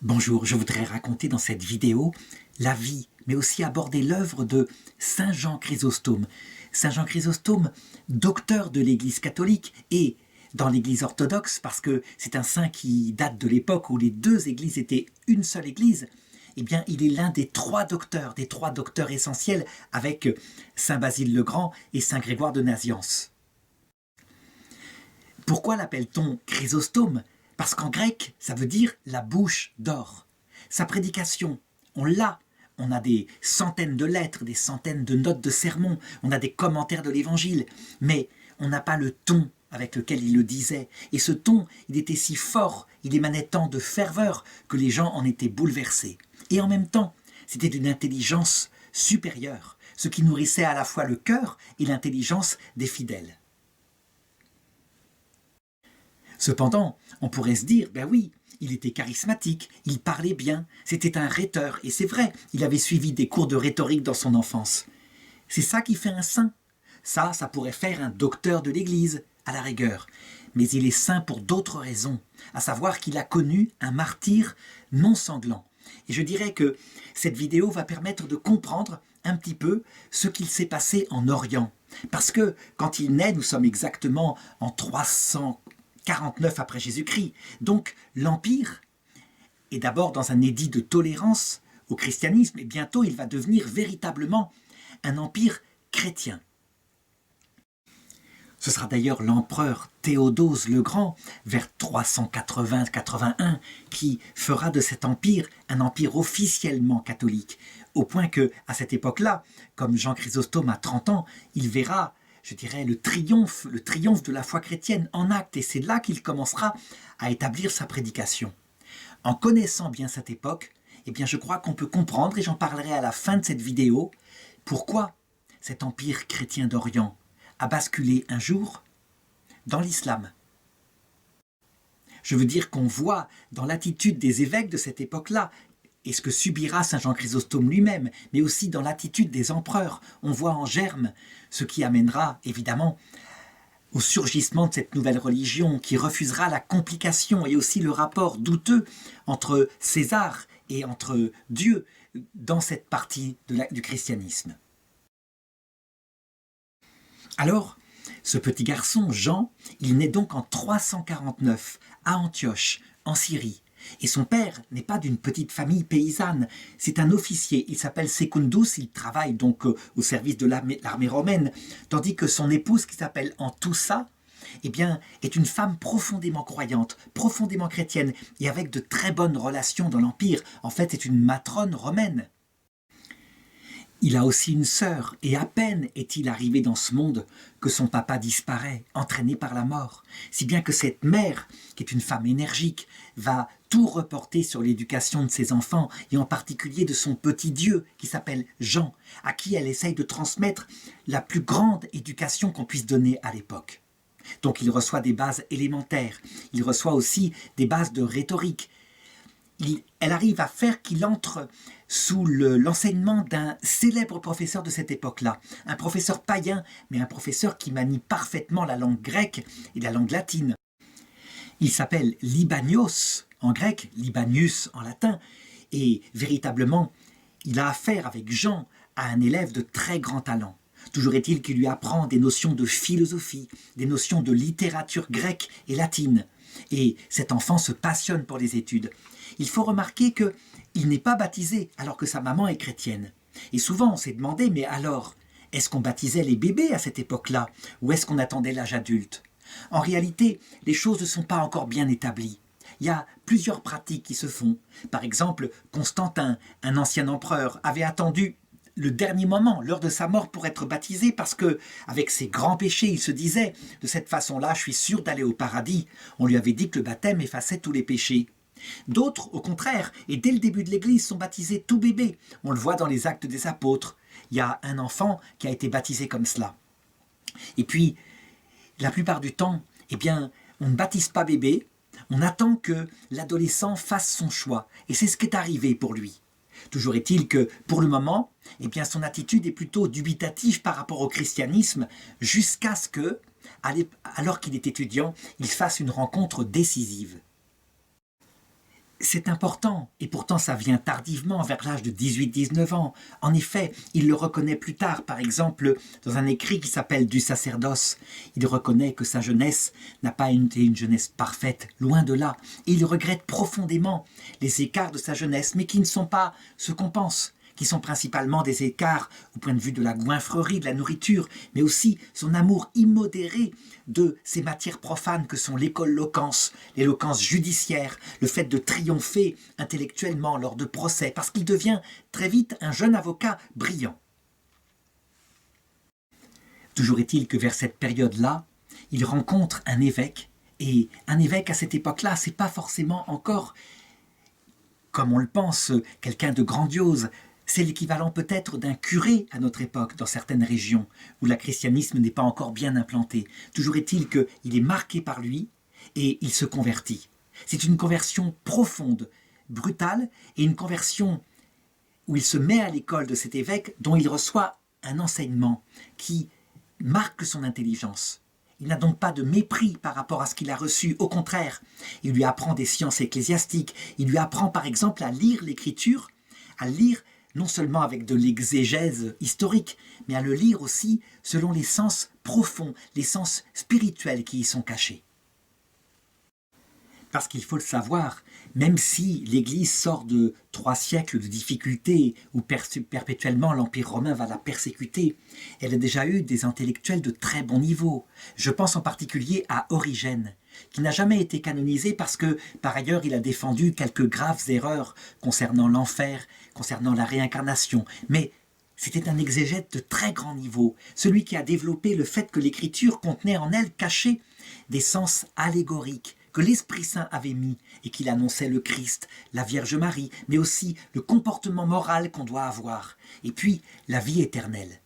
Bonjour, je voudrais raconter dans cette vidéo la vie, mais aussi aborder l'œuvre de Saint Jean Chrysostome. Saint Jean Chrysostome, docteur de l'Église catholique et dans l'Église orthodoxe, parce que c'est un saint qui date de l'époque où les deux églises étaient une seule église, eh bien il est l'un des trois docteurs essentiels avec Saint Basile le Grand et Saint Grégoire de Nazianze. Pourquoi l'appelle-t-on Chrysostome ? Parce qu'en grec, ça veut dire la bouche d'or. Sa prédication, on l'a. On a des centaines de lettres, des centaines de notes de sermons, on a des commentaires de l'évangile, mais on n'a pas le ton avec lequel il le disait. Et ce ton, il était si fort, il émanait tant de ferveur que les gens en étaient bouleversés. Et en même temps, c'était d'une intelligence supérieure, ce qui nourrissait à la fois le cœur et l'intelligence des fidèles. Cependant, on pourrait se dire, ben oui, il était charismatique, il parlait bien, c'était un rhéteur, et c'est vrai, il avait suivi des cours de rhétorique dans son enfance. C'est ça qui fait un saint. Ça pourrait faire un docteur de l'Église, à la rigueur. Mais il est saint pour d'autres raisons, à savoir qu'il a connu un martyre non sanglant. Et je dirais que cette vidéo va permettre de comprendre un petit peu ce qu'il s'est passé en Orient. Parce que quand il naît, nous sommes exactement en 349 après Jésus-Christ. Donc l'Empire est d'abord dans un édit de tolérance au christianisme et bientôt il va devenir véritablement un empire chrétien. Ce sera d'ailleurs l'empereur Théodose le Grand, vers 380-81, qui fera de cet empire un empire officiellement catholique, au point que, à cette époque-là, comme Jean Chrysostome a 30 ans, il verra, je dirais, le triomphe de la foi chrétienne en acte, et c'est là qu'il commencera à établir sa prédication. En connaissant bien cette époque, eh bien je crois qu'on peut comprendre, et j'en parlerai à la fin de cette vidéo, pourquoi cet empire chrétien d'Orient a basculé un jour dans l'islam. Je veux dire qu'on voit dans l'attitude des évêques de cette époque-là, et ce que subira Saint Jean Chrysostome lui-même, mais aussi dans l'attitude des empereurs, on voit en germe ce qui amènera évidemment au surgissement de cette nouvelle religion qui refusera la complication et aussi le rapport douteux entre César et entre Dieu dans cette partie du christianisme. Alors, ce petit garçon, Jean, il naît donc en 349 à Antioche, en Syrie. Et son père n'est pas d'une petite famille paysanne, c'est un officier, il s'appelle Secundus, il travaille donc au service de l'armée romaine, tandis que son épouse, qui s'appelle Antoussa, eh bien, est une femme profondément croyante, profondément chrétienne, et avec de très bonnes relations dans l'Empire. En fait, c'est une matrone romaine. Il a aussi une sœur, et à peine est-il arrivé dans ce monde que son papa disparaît, entraîné par la mort. Si bien que cette mère, qui est une femme énergique, va tout reporter sur l'éducation de ses enfants, et en particulier de son petit Dieu, qui s'appelle Jean, à qui elle essaye de transmettre la plus grande éducation qu'on puisse donner à l'époque. Donc il reçoit des bases élémentaires, il reçoit aussi des bases de rhétorique. Elle arrive à faire qu'il entre sous l'enseignement d'un célèbre professeur de cette époque-là, un professeur païen, mais un professeur qui manie parfaitement la langue grecque et la langue latine. Il s'appelle Libanios en grec, Libanius en latin, et véritablement, il a affaire avec Jean à un élève de très grand talent. Toujours est-il qu'il lui apprend des notions de philosophie, des notions de littérature grecque et latine. Et cet enfant se passionne pour les études. Il faut remarquer qu'il n'est pas baptisé alors que sa maman est chrétienne. Et souvent on s'est demandé, mais alors, est-ce qu'on baptisait les bébés à cette époque-là ou est-ce qu'on attendait l'âge adulte? En réalité, les choses ne sont pas encore bien établies. Il y a plusieurs pratiques qui se font. Par exemple, Constantin, un ancien empereur, avait attendu le dernier moment, l'heure de sa mort, pour être baptisé, parce que, avec ses grands péchés, il se disait, de cette façon-là, je suis sûr d'aller au paradis. On lui avait dit que le baptême effaçait tous les péchés. D'autres, au contraire, et dès le début de l'Église, sont baptisés tout bébé. On le voit dans les Actes des Apôtres. Il y a un enfant qui a été baptisé comme cela. Et puis, la plupart du temps, eh bien, on ne baptise pas bébé, on attend que l'adolescent fasse son choix. Et c'est ce qui est arrivé pour lui. Toujours est-il que, pour le moment, eh bien, son attitude est plutôt dubitative par rapport au christianisme, jusqu'à ce que, alors qu'il est étudiant, il fasse une rencontre décisive. C'est important, et pourtant ça vient tardivement, vers l'âge de 18-19 ans. En effet, il le reconnaît plus tard, par exemple, dans un écrit qui s'appelle Du sacerdoce. Il reconnaît que sa jeunesse n'a pas été une jeunesse parfaite, loin de là, et il regrette profondément les écarts de sa jeunesse, mais qui ne sont pas ce qu'on pense, qui sont principalement des écarts au point de vue de la goinfrerie, de la nourriture, mais aussi son amour immodéré de ces matières profanes que sont l'éloquence judiciaire, le fait de triompher intellectuellement lors de procès, parce qu'il devient très vite un jeune avocat brillant. Toujours est-il que vers cette période-là, il rencontre un évêque, et un évêque à cette époque-là, c'est pas forcément encore, comme on le pense, quelqu'un de grandiose. C'est l'équivalent peut-être d'un curé à notre époque dans certaines régions où le christianisme n'est pas encore bien implanté. Toujours est-il qu'il est marqué par lui et il se convertit. C'est une conversion profonde, brutale, et une conversion où il se met à l'école de cet évêque dont il reçoit un enseignement qui marque son intelligence. Il n'a donc pas de mépris par rapport à ce qu'il a reçu. Au contraire, il lui apprend des sciences ecclésiastiques. Il lui apprend par exemple à lire l'écriture, à lire non seulement avec de l'exégèse historique, mais à le lire aussi selon les sens profonds, les sens spirituels qui y sont cachés. Parce qu'il faut le savoir, même si l'Église sort de 3 siècles de difficultés où perpétuellement l'Empire romain va la persécuter, elle a déjà eu des intellectuels de très bon niveau. Je pense en particulier à Origène, qui n'a jamais été canonisé parce que, par ailleurs, il a défendu quelques graves erreurs concernant l'enfer, concernant la réincarnation. Mais c'était un exégète de très grand niveau, celui qui a développé le fait que l'Écriture contenait en elle cachés des sens allégoriques, que l'Esprit Saint avait mis et qu'il annonçait le Christ, la Vierge Marie, mais aussi le comportement moral qu'on doit avoir, et puis la vie éternelle.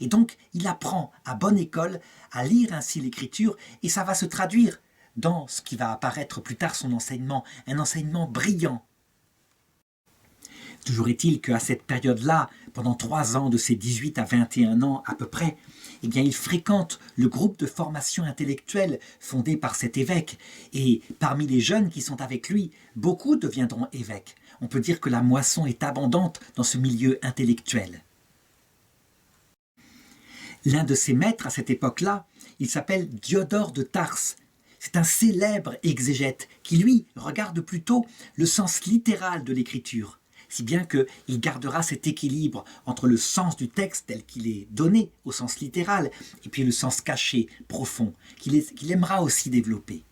Et donc, il apprend à bonne école à lire ainsi l'Écriture, et ça va se traduire dans ce qui va apparaître plus tard son enseignement, un enseignement brillant. Toujours est-il qu'à cette période-là, pendant 3 ans, de ses 18 à 21 ans à peu près, eh bien, il fréquente le groupe de formation intellectuelle fondé par cet évêque. Et parmi les jeunes qui sont avec lui, beaucoup deviendront évêques. On peut dire que la moisson est abondante dans ce milieu intellectuel. L'un de ses maîtres à cette époque-là, il s'appelle Diodore de Tarse. C'est un célèbre exégète qui, lui, regarde plutôt le sens littéral de l'écriture, si bien qu'il gardera cet équilibre entre le sens du texte tel qu'il est donné au sens littéral et puis le sens caché, profond, qu'il aimera aussi développer.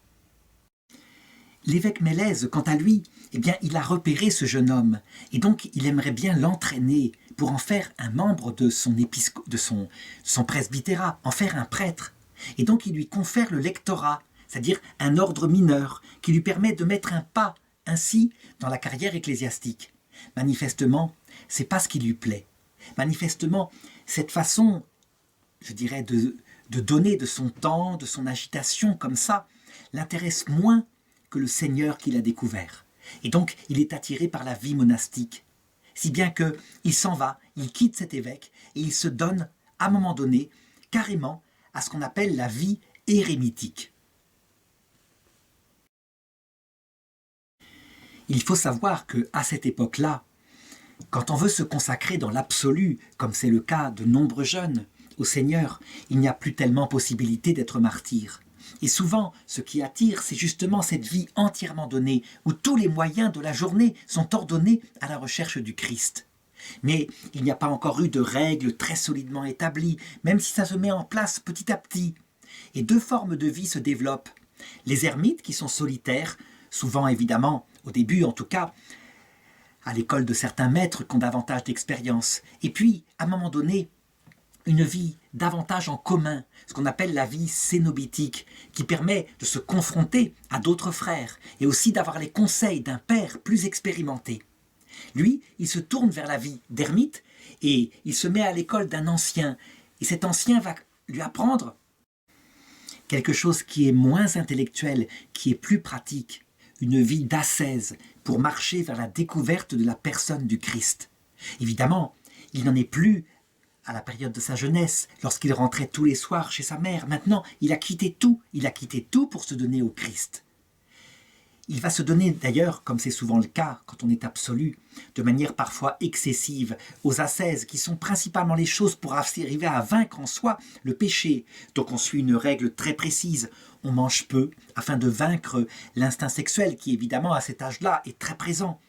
L'évêque Mélèze, quant à lui, eh bien, il a repéré ce jeune homme et donc il aimerait bien l'entraîner pour en faire un membre de son presbytérat, en faire un prêtre. Et donc il lui confère le lectorat, c'est-à-dire un ordre mineur qui lui permet de mettre un pas ainsi dans la carrière ecclésiastique. Manifestement, c'est pas ce qui lui plaît. Manifestement, cette façon, je dirais, de donner de son temps, de son agitation comme ça, l'intéresse moins que le Seigneur qu'il a découvert. Et donc, il est attiré par la vie monastique. Si bien qu'il s'en va, il quitte cet évêque et il se donne, à un moment donné, carrément à ce qu'on appelle la vie érémitique. Il faut savoir qu'à cette époque-là, quand on veut se consacrer dans l'absolu, comme c'est le cas de nombreux jeunes, au Seigneur, il n'y a plus tellement possibilité d'être martyr. Et souvent, ce qui attire, c'est justement cette vie entièrement donnée, où tous les moyens de la journée sont ordonnés à la recherche du Christ. Mais il n'y a pas encore eu de règles très solidement établies, même si ça se met en place petit à petit. Et 2 formes de vie se développent. Les ermites qui sont solitaires, souvent évidemment, au début en tout cas, à l'école de certains maîtres qui ont davantage d'expérience. Et puis, à un moment donné, une vie davantage en commun, ce qu'on appelle la vie cénobitique, qui permet de se confronter à d'autres frères et aussi d'avoir les conseils d'un père plus expérimenté. Lui, il se tourne vers la vie d'ermite et il se met à l'école d'un ancien. Et cet ancien va lui apprendre quelque chose qui est moins intellectuel, qui est plus pratique, une vie d'ascèse pour marcher vers la découverte de la personne du Christ. Évidemment, il n'en est plus à la période de sa jeunesse, lorsqu'il rentrait tous les soirs chez sa mère. Maintenant, il a quitté tout pour se donner au Christ. Il va se donner d'ailleurs, comme c'est souvent le cas quand on est absolu, de manière parfois excessive, aux ascèses qui sont principalement les choses pour arriver à vaincre en soi le péché. Donc on suit une règle très précise, on mange peu afin de vaincre l'instinct sexuel qui évidemment à cet âge-là est très présent.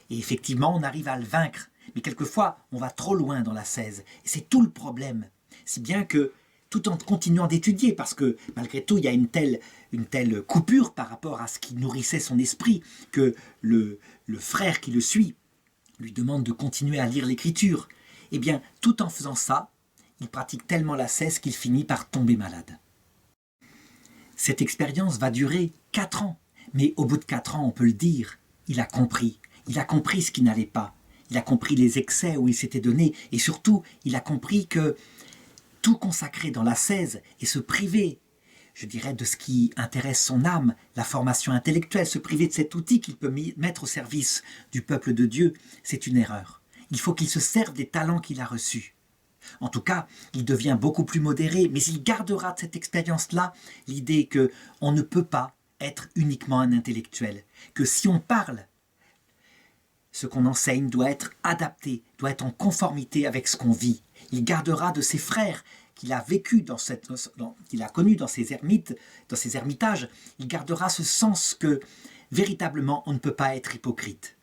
Et effectivement on arrive à le vaincre, mais quelquefois on va trop loin dans l'ascèse. Et c'est tout le problème, si bien que tout en continuant d'étudier, parce que malgré tout, il y a une telle coupure par rapport à ce qui nourrissait son esprit, que le frère qui le suit lui demande de continuer à lire l'Écriture. Eh bien, tout en faisant ça, il pratique tellement l'ascèse qu'il finit par tomber malade. Cette expérience va durer 4 ans, mais au bout de 4 ans, on peut le dire, il a compris ce qui n'allait pas, il a compris les excès où il s'était donné, et surtout, il a compris que tout consacrer dans l'ascèse et se priver, je dirais, de ce qui intéresse son âme, la formation intellectuelle, se priver de cet outil qu'il peut mettre au service du peuple de Dieu, c'est une erreur. Il faut qu'il se serve des talents qu'il a reçus. En tout cas, il devient beaucoup plus modéré, mais il gardera de cette expérience-là l'idée qu'on ne peut pas être uniquement un intellectuel, que si on parle, ce qu'on enseigne doit être adapté, doit être en conformité avec ce qu'on vit. Il gardera de ses frères qu'il a vécu qu'il a connu dans ses ermitages, il gardera ce sens que véritablement on ne peut pas être hypocrite.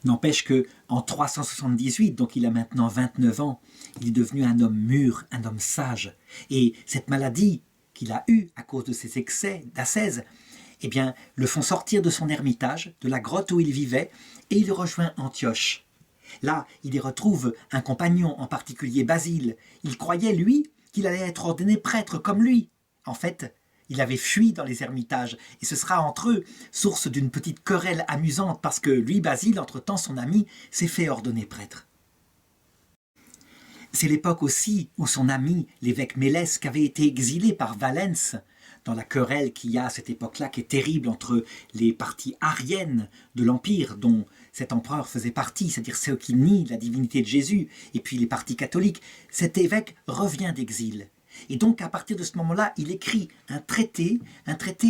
N'empêche qu'en 378, donc il a maintenant 29 ans, il est devenu un homme mûr, un homme sage. Et cette maladie qu'il a eue à cause de ses excès d'ascèse, eh bien, le font sortir de son ermitage, de la grotte où il vivait, et il rejoint Antioche. Là, il y retrouve un compagnon, en particulier Basile. Il croyait, lui, qu'il allait être ordonné prêtre comme lui. En fait, il avait fui dans les ermitages, et ce sera entre eux source d'une petite querelle amusante, parce que lui, Basile, entre-temps, son ami, s'est fait ordonner prêtre. C'est l'époque aussi où son ami, l'évêque Mélesque, avait été exilé par Valens, dans la querelle qu'il y a à cette époque-là, qui est terrible entre les parties ariennes de l'Empire, dont cet empereur faisait partie, c'est-à-dire ceux qui nient la divinité de Jésus, et puis les partis catholiques. Cet évêque revient d'exil. Et donc, à partir de ce moment-là, il écrit un traité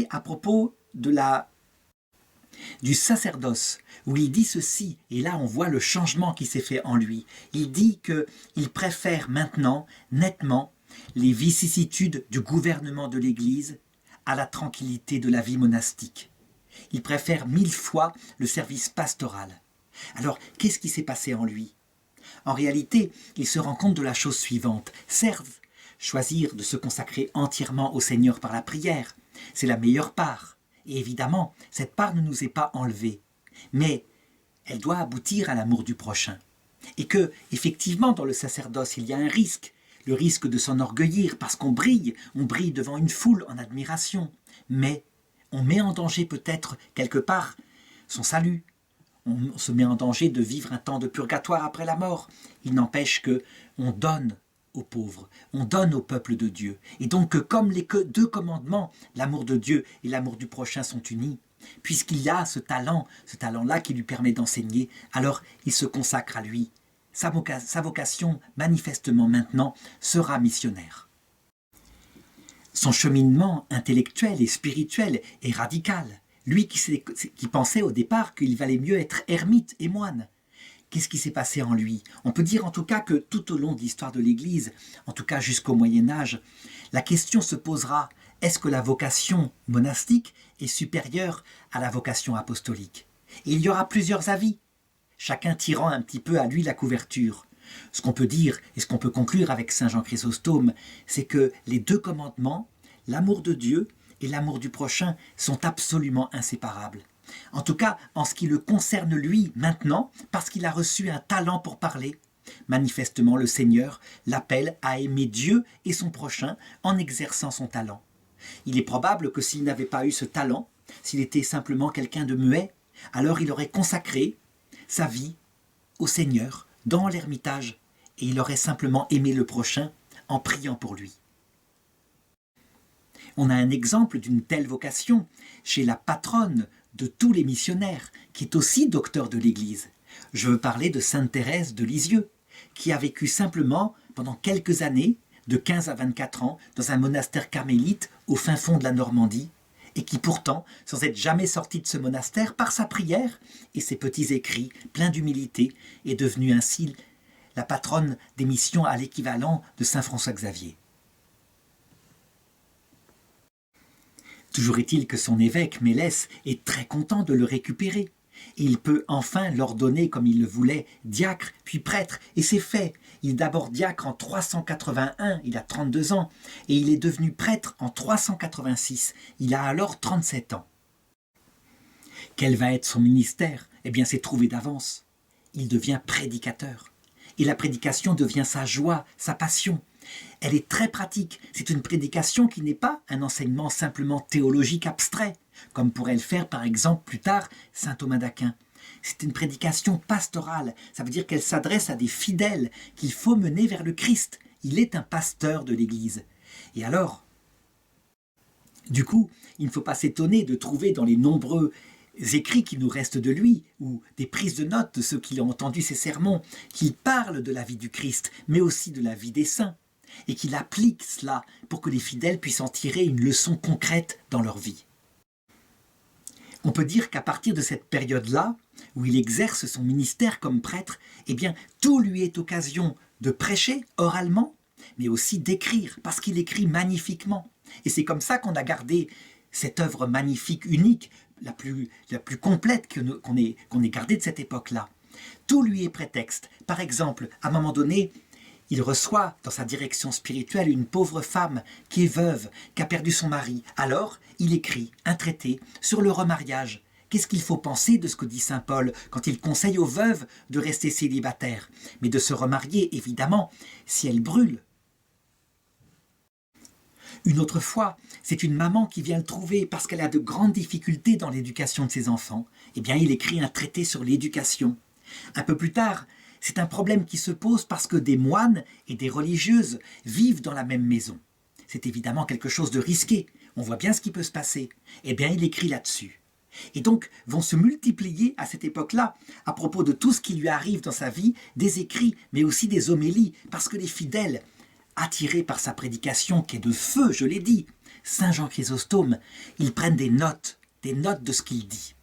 à propos du sacerdoce, où il dit ceci, et là on voit le changement qui s'est fait en lui. Il dit qu'il préfère maintenant, nettement, les vicissitudes du gouvernement de l'Église à la tranquillité de la vie monastique. Il préfère 1000 fois le service pastoral. Alors, qu'est-ce qui s'est passé en lui? En réalité, il se rend compte de la chose suivante. Certes, choisir de se consacrer entièrement au Seigneur par la prière, c'est la meilleure part. Et évidemment, cette part ne nous est pas enlevée. Mais elle doit aboutir à l'amour du prochain. Et que, effectivement, dans le sacerdoce, il y a un risque. Le risque de s'enorgueillir parce qu'on brille devant une foule en admiration. Mais on met en danger peut-être, quelque part, son salut. On se met en danger de vivre un temps de purgatoire après la mort. Il n'empêche qu'on donne aux pauvres, on donne au peuple de Dieu. Et donc que comme les deux commandements, l'amour de Dieu et l'amour du prochain sont unis, puisqu'il y a ce talent-là qui lui permet d'enseigner, alors il se consacre à lui. Sa vocation, manifestement maintenant, sera missionnaire. Son cheminement intellectuel et spirituel est radical. Lui qui pensait au départ qu'il valait mieux être ermite et moine. Qu'est-ce qui s'est passé en lui? On peut dire en tout cas que tout au long de l'histoire de l'Église, en tout cas jusqu'au Moyen-Âge, la question se posera, est-ce que la vocation monastique est supérieure à la vocation apostolique? Et il y aura plusieurs avis, chacun tirant un petit peu à lui la couverture. Ce qu'on peut dire et ce qu'on peut conclure avec saint Jean Chrysostome, c'est que les deux commandements, l'amour de Dieu et l'amour du prochain, sont absolument inséparables. En tout cas, en ce qui le concerne lui maintenant, parce qu'il a reçu un talent pour parler. Manifestement, le Seigneur l'appelle à aimer Dieu et son prochain en exerçant son talent. Il est probable que s'il n'avait pas eu ce talent, s'il était simplement quelqu'un de muet, alors il aurait consacré sa vie au Seigneur dans l'ermitage et il aurait simplement aimé le prochain en priant pour lui. On a un exemple d'une telle vocation chez la patronne de tous les missionnaires, qui est aussi docteur de l'Église. Je veux parler de sainte Thérèse de Lisieux, qui a vécu simplement pendant quelques années, de 15 à 24 ans, dans un monastère carmélite au fin fond de la Normandie, et qui pourtant, sans être jamais sorti de ce monastère, par sa prière et ses petits écrits pleins d'humilité, est devenue ainsi la patronne des missions à l'équivalent de saint François Xavier. Toujours est-il que son évêque, Mélès, est très content de le récupérer. Et il peut enfin l'ordonner comme il le voulait, diacre, puis prêtre, et c'est fait. Il est d'abord diacre en 381, il a 32 ans, et il est devenu prêtre en 386, il a alors 37 ans. Quel va être son ministère? Eh bien, c'est trouvé d'avance. Il devient prédicateur. Et la prédication devient sa joie, sa passion. Elle est très pratique. C'est une prédication qui n'est pas un enseignement simplement théologique abstrait, comme pourrait le faire par exemple plus tard saint Thomas d'Aquin. C'est une prédication pastorale. Ça veut dire qu'elle s'adresse à des fidèles qu'il faut mener vers le Christ. Il est un pasteur de l'Église. Et alors, du coup, il ne faut pas s'étonner de trouver dans les nombreux écrits qui nous restent de lui, ou des prises de notes de ceux qui ont entendu ses sermons, qu'il parle de la vie du Christ, mais aussi de la vie des saints, et qu'il applique cela pour que les fidèles puissent en tirer une leçon concrète dans leur vie. On peut dire qu'à partir de cette période-là, où il exerce son ministère comme prêtre, eh bien, tout lui est occasion de prêcher oralement, mais aussi d'écrire, parce qu'il écrit magnifiquement. Et c'est comme ça qu'on a gardé cette œuvre magnifique, unique, la plus complète qu'on ait gardée de cette époque-là. Tout lui est prétexte. Par exemple, à un moment donné, il reçoit dans sa direction spirituelle une pauvre femme qui est veuve, qui a perdu son mari. Alors, il écrit un traité sur le remariage. Qu'est-ce qu'il faut penser de ce que dit saint Paul quand il conseille aux veuves de rester célibataires, mais de se remarier, évidemment, si elles brûlent. Une autre fois, c'est une maman qui vient le trouver parce qu'elle a de grandes difficultés dans l'éducation de ses enfants. Eh bien, il écrit un traité sur l'éducation. Un peu plus tard, c'est un problème qui se pose parce que des moines et des religieuses vivent dans la même maison. C'est évidemment quelque chose de risqué. On voit bien ce qui peut se passer. Eh bien, il écrit là-dessus. Et donc, vont se multiplier à cette époque-là, à propos de tout ce qui lui arrive dans sa vie, des écrits, mais aussi des homélies, parce que les fidèles, attirés par sa prédication qui est de feu, je l'ai dit, saint Jean Chrysostome, ils prennent des notes de ce qu'il dit.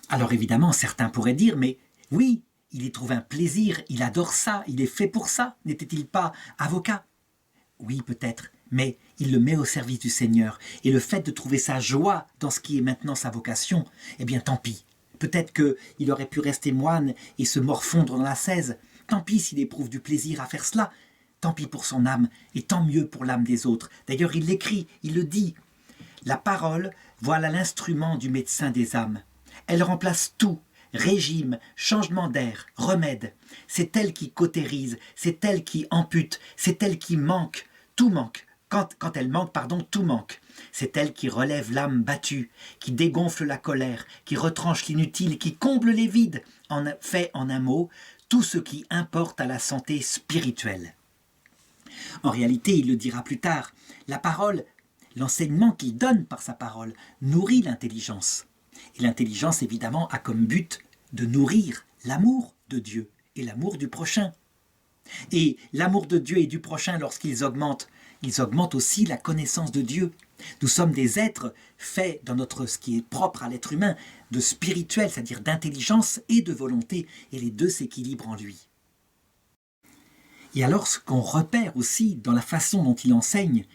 Alors évidemment, certains pourraient dire, mais oui, il y trouve un plaisir, il adore ça, il est fait pour ça, n'était-il pas avocat? Oui, peut-être, mais il le met au service du Seigneur. Et le fait de trouver sa joie dans ce qui est maintenant sa vocation, eh bien tant pis. Peut-être qu'il aurait pu rester moine et se morfondre dans l'ascèse. Tant pis s'il éprouve du plaisir à faire cela. Tant pis pour son âme, et tant mieux pour l'âme des autres. D'ailleurs, il l'écrit, il le dit. La parole, voilà l'instrument du médecin des âmes. Elle remplace tout, régime, changement d'air, remède. C'est elle qui cautérise, c'est elle qui ampute, c'est elle qui manque, tout manque. Quand elle manque, tout manque. C'est elle qui relève l'âme battue, qui dégonfle la colère, qui retranche l'inutile, qui comble les vides, fait en un mot tout ce qui importe à la santé spirituelle. En réalité, il le dira plus tard, la parole, l'enseignement qu'il donne par sa parole, nourrit l'intelligence. Et l'intelligence, évidemment, a comme but de nourrir l'amour de Dieu et l'amour du prochain. Et l'amour de Dieu et du prochain, lorsqu'ils augmentent, ils augmentent aussi la connaissance de Dieu. Nous sommes des êtres faits dans ce qui est propre à l'être humain, de spirituel, c'est-à-dire d'intelligence et de volonté, et les deux s'équilibrent en lui. Et alors, ce qu'on repère aussi dans la façon dont il enseigne,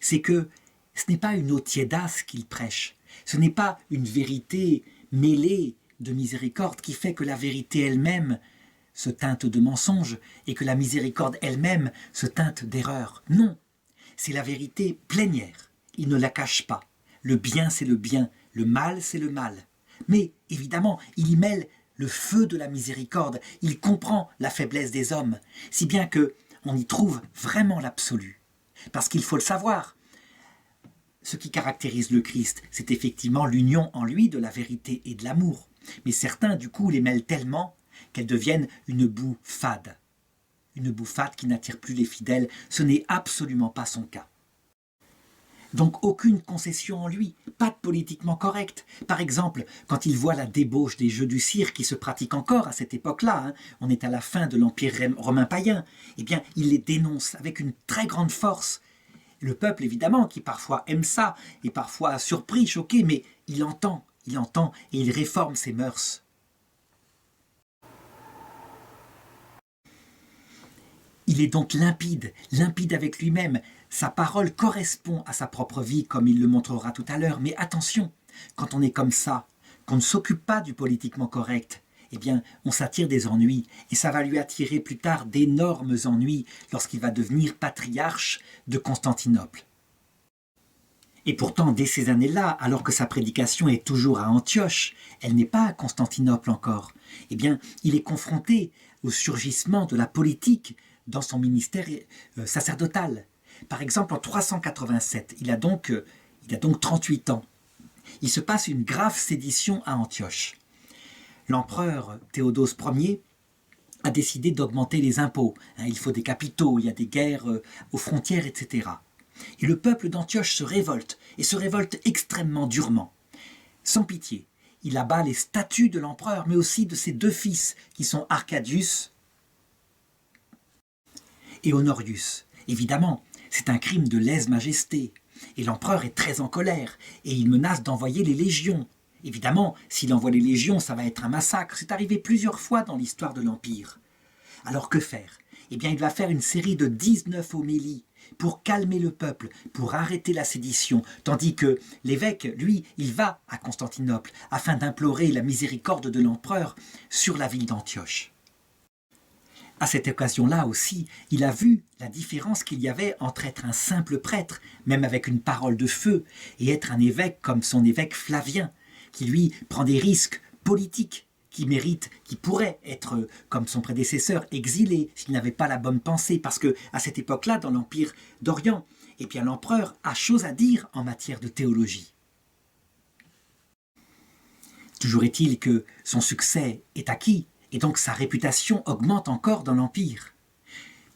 c'est que ce n'est pas une eau tiédasse qu'il prêche, ce n'est pas une vérité mêlée de miséricorde qui fait que la vérité elle-même se teinte de mensonge et que la miséricorde elle-même se teinte d'erreur. Non, c'est la vérité plénière, il ne la cache pas. Le bien, c'est le bien, le mal, c'est le mal. Mais évidemment, il y mêle le feu de la miséricorde, il comprend la faiblesse des hommes, si bien qu'on y trouve vraiment l'absolu. Parce qu'il faut le savoir, ce qui caractérise le Christ, c'est effectivement l'union en lui de la vérité et de l'amour. Mais certains, du coup, les mêlent tellement qu'elles deviennent une boue fade. Une boue fade qui n'attire plus les fidèles, ce n'est absolument pas son cas. Donc aucune concession en lui, pas de politiquement correct. Par exemple, quand il voit la débauche des jeux du cirque qui se pratiquent encore à cette époque-là, on est à la fin de l'Empire romain païen, eh bien il les dénonce avec une très grande force. Le peuple, évidemment, qui parfois aime ça, est parfois surpris, choqué, mais il entend et il réforme ses mœurs. Il est donc limpide avec lui-même. Sa parole correspond à sa propre vie, comme il le montrera tout à l'heure. Mais attention, quand on est comme ça, qu'on ne s'occupe pas du politiquement correct, eh bien, on s'attire des ennuis. Et ça va lui attirer plus tard d'énormes ennuis lorsqu'il va devenir patriarche de Constantinople. Et pourtant, dès ces années-là, alors que sa prédication est toujours à Antioche, elle n'est pas à Constantinople encore, eh bien, il est confronté au surgissement de la politique dans son ministère sacerdotal. Par exemple, en 387, il a donc 38 ans. Il se passe une grave sédition à Antioche. L'empereur Théodose Ier a décidé d'augmenter les impôts. Il faut des capitaux, il y a des guerres aux frontières, etc. Et le peuple d'Antioche se révolte, et se révolte extrêmement durement. Sans pitié, il abat les statues de l'empereur, mais aussi de ses deux fils, qui sont Arcadius et Honorius. Évidemment, c'est un crime de lèse-majesté, et l'empereur est très en colère, et il menace d'envoyer les légions. Évidemment, s'il envoie les légions, ça va être un massacre. C'est arrivé plusieurs fois dans l'histoire de l'Empire. Alors que faire? Eh bien, il va faire une série de 19 homélies pour calmer le peuple, pour arrêter la sédition, tandis que l'évêque, lui, il va à Constantinople afin d'implorer la miséricorde de l'empereur sur la ville d'Antioche. À cette occasion-là aussi, il a vu la différence qu'il y avait entre être un simple prêtre, même avec une parole de feu, et être un évêque comme son évêque Flavien, qui lui prend des risques politiques, qui pourrait être, comme son prédécesseur, exilé s'il n'avait pas la bonne pensée, parce que à cette époque-là, dans l'Empire d'Orient, eh bien l'empereur a chose à dire en matière de théologie. Toujours est-il que son succès est acquis, et donc sa réputation augmente encore dans l'Empire.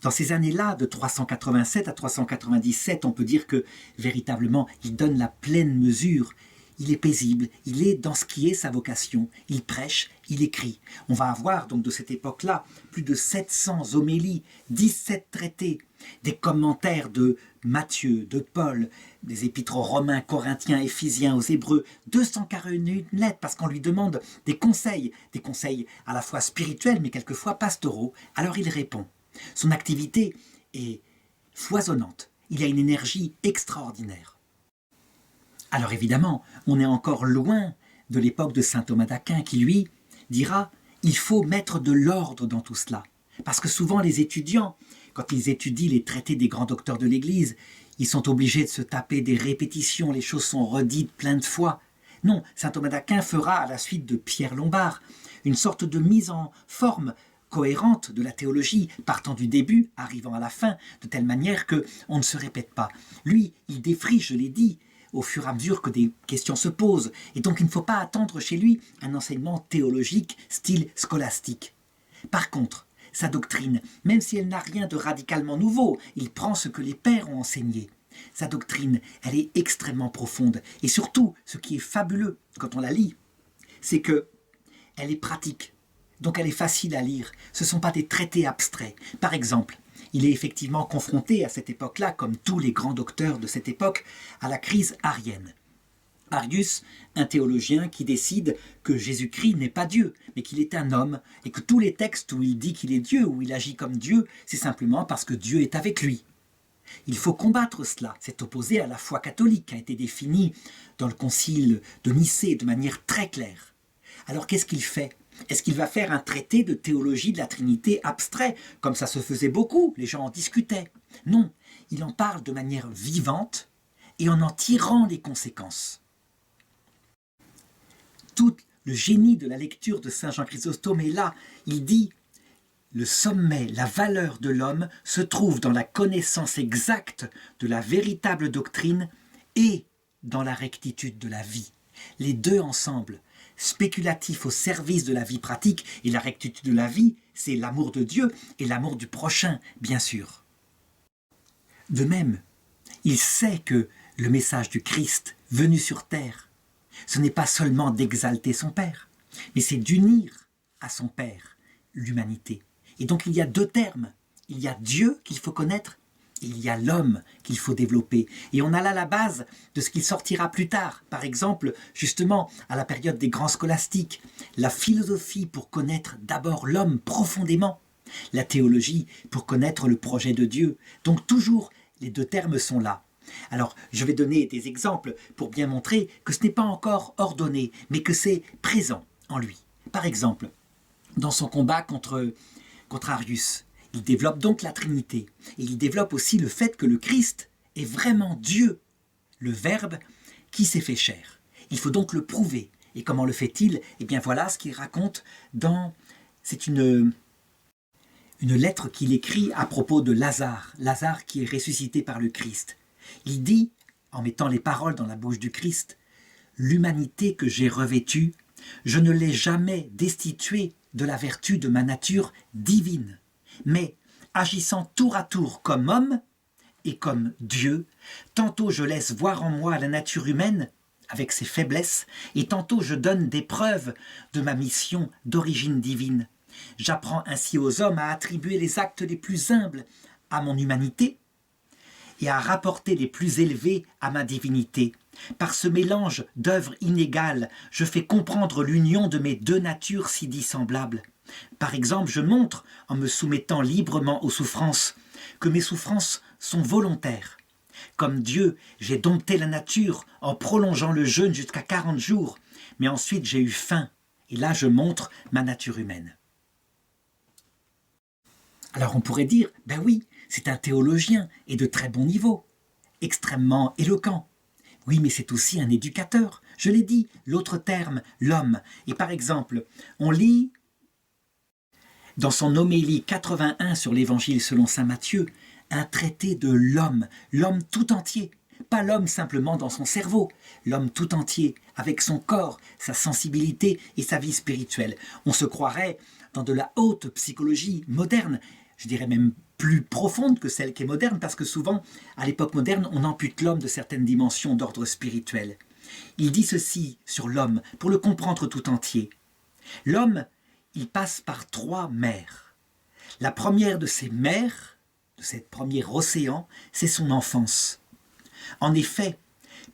Dans ces années-là, de 387 à 397, on peut dire que, véritablement, il donne la pleine mesure. Il est paisible, il est dans ce qui est sa vocation, il prêche, il écrit. On va avoir donc de cette époque-là plus de 700 homélies, 17 traités, des commentaires de Matthieu, de Paul, des épîtres aux Romains, Corinthiens, Éphésiens, aux Hébreux, 241 lettres parce qu'on lui demande des conseils à la fois spirituels mais quelquefois pastoraux. Alors il répond. Son activité est foisonnante, il a une énergie extraordinaire. Alors évidemment, on est encore loin de l'époque de saint Thomas d'Aquin qui, lui, dira « il faut mettre de l'ordre dans tout cela ». Parce que souvent les étudiants, quand ils étudient les traités des grands docteurs de l'Église, ils sont obligés de se taper des répétitions, les choses sont redites plein de fois. Non, saint Thomas d'Aquin fera, à la suite de Pierre Lombard, une sorte de mise en forme cohérente de la théologie, partant du début, arrivant à la fin, de telle manière qu'on ne se répète pas. Lui, il défriche, je l'ai dit, au fur et à mesure que des questions se posent. Et donc il ne faut pas attendre chez lui un enseignement théologique style scolastique. Par contre, sa doctrine, même si elle n'a rien de radicalement nouveau, il prend ce que les pères ont enseigné. Sa doctrine, elle est extrêmement profonde. Et surtout, ce qui est fabuleux quand on la lit, c'est qu'elle est pratique. Donc elle est facile à lire. Ce ne sont pas des traités abstraits. Par exemple, il est effectivement confronté à cette époque-là, comme tous les grands docteurs de cette époque, à la crise arienne. Arius, un théologien qui décide que Jésus-Christ n'est pas Dieu, mais qu'il est un homme, et que tous les textes où il dit qu'il est Dieu, où il agit comme Dieu, c'est simplement parce que Dieu est avec lui. Il faut combattre cela, c'est opposé à la foi catholique qui a été définie dans le concile de Nicée de manière très claire. Alors qu'est-ce qu'il fait ? Est-ce qu'il va faire un traité de théologie de la Trinité abstrait, comme ça se faisait beaucoup, les gens en discutaient? Non, il en parle de manière vivante et en tirant les conséquences. Tout le génie de la lecture de saint Jean Chrysostome est là. Il dit « Le sommet, la valeur de l'homme se trouve dans la connaissance exacte de la véritable doctrine et dans la rectitude de la vie. Les deux ensemble, spéculatif au service de la vie pratique, et la rectitude de la vie, c'est l'amour de Dieu et l'amour du prochain, bien sûr. De même, il sait que le message du Christ venu sur terre, ce n'est pas seulement d'exalter son Père, mais c'est d'unir à son Père l'humanité. Et donc il y a deux termes, il y a Dieu qu'il faut connaître Il y a l'homme qu'il faut développer. Et on a là la base de ce qu'il sortira plus tard. Par exemple, justement, à la période des grands scolastiques, la philosophie pour connaître d'abord l'homme profondément, la théologie pour connaître le projet de Dieu. Donc toujours, les deux termes sont là. Alors, je vais donner des exemples pour bien montrer que ce n'est pas encore ordonné, mais que c'est présent en lui. Par exemple, dans son combat contre Arius, il développe donc la Trinité. Et il développe aussi le fait que le Christ est vraiment Dieu, le Verbe qui s'est fait chair. Il faut donc le prouver. Et comment le fait-il? Eh bien voilà ce qu'il raconte dans... C'est une lettre qu'il écrit à propos de Lazare, Lazare qui est ressuscité par le Christ. Il dit, en mettant les paroles dans la bouche du Christ, « L'humanité que j'ai revêtue, je ne l'ai jamais destituée de la vertu de ma nature divine. Mais, agissant tour à tour comme homme et comme Dieu, tantôt je laisse voir en moi la nature humaine avec ses faiblesses, et tantôt je donne des preuves de ma mission d'origine divine. J'apprends ainsi aux hommes à attribuer les actes les plus humbles à mon humanité et à rapporter les plus élevés à ma divinité. Par ce mélange d'œuvres inégales, je fais comprendre l'union de mes deux natures si dissemblables. Par exemple, je montre, en me soumettant librement aux souffrances, que mes souffrances sont volontaires. Comme Dieu, j'ai dompté la nature en prolongeant le jeûne jusqu'à 40 jours, mais ensuite j'ai eu faim, et là je montre ma nature humaine. Alors on pourrait dire, ben oui, c'est un théologien et de très bon niveau, extrêmement éloquent. Oui, mais c'est aussi un éducateur. Je l'ai dit, l'autre terme, l'homme. Et par exemple, on lit dans son homélie 81 sur l'Évangile selon saint Matthieu, un traité de l'homme tout entier. Pas l'homme simplement dans son cerveau, l'homme tout entier, avec son corps, sa sensibilité et sa vie spirituelle. On se croirait dans de la haute psychologie moderne, je dirais même plus profonde que celle qui est moderne, parce que souvent, à l'époque moderne, on ampute l'homme de certaines dimensions d'ordre spirituel. Il dit ceci sur l'homme, pour le comprendre tout entier. L'homme, il passe par 3 mers. La première de ces mers, de cette première océan, c'est son enfance. En effet,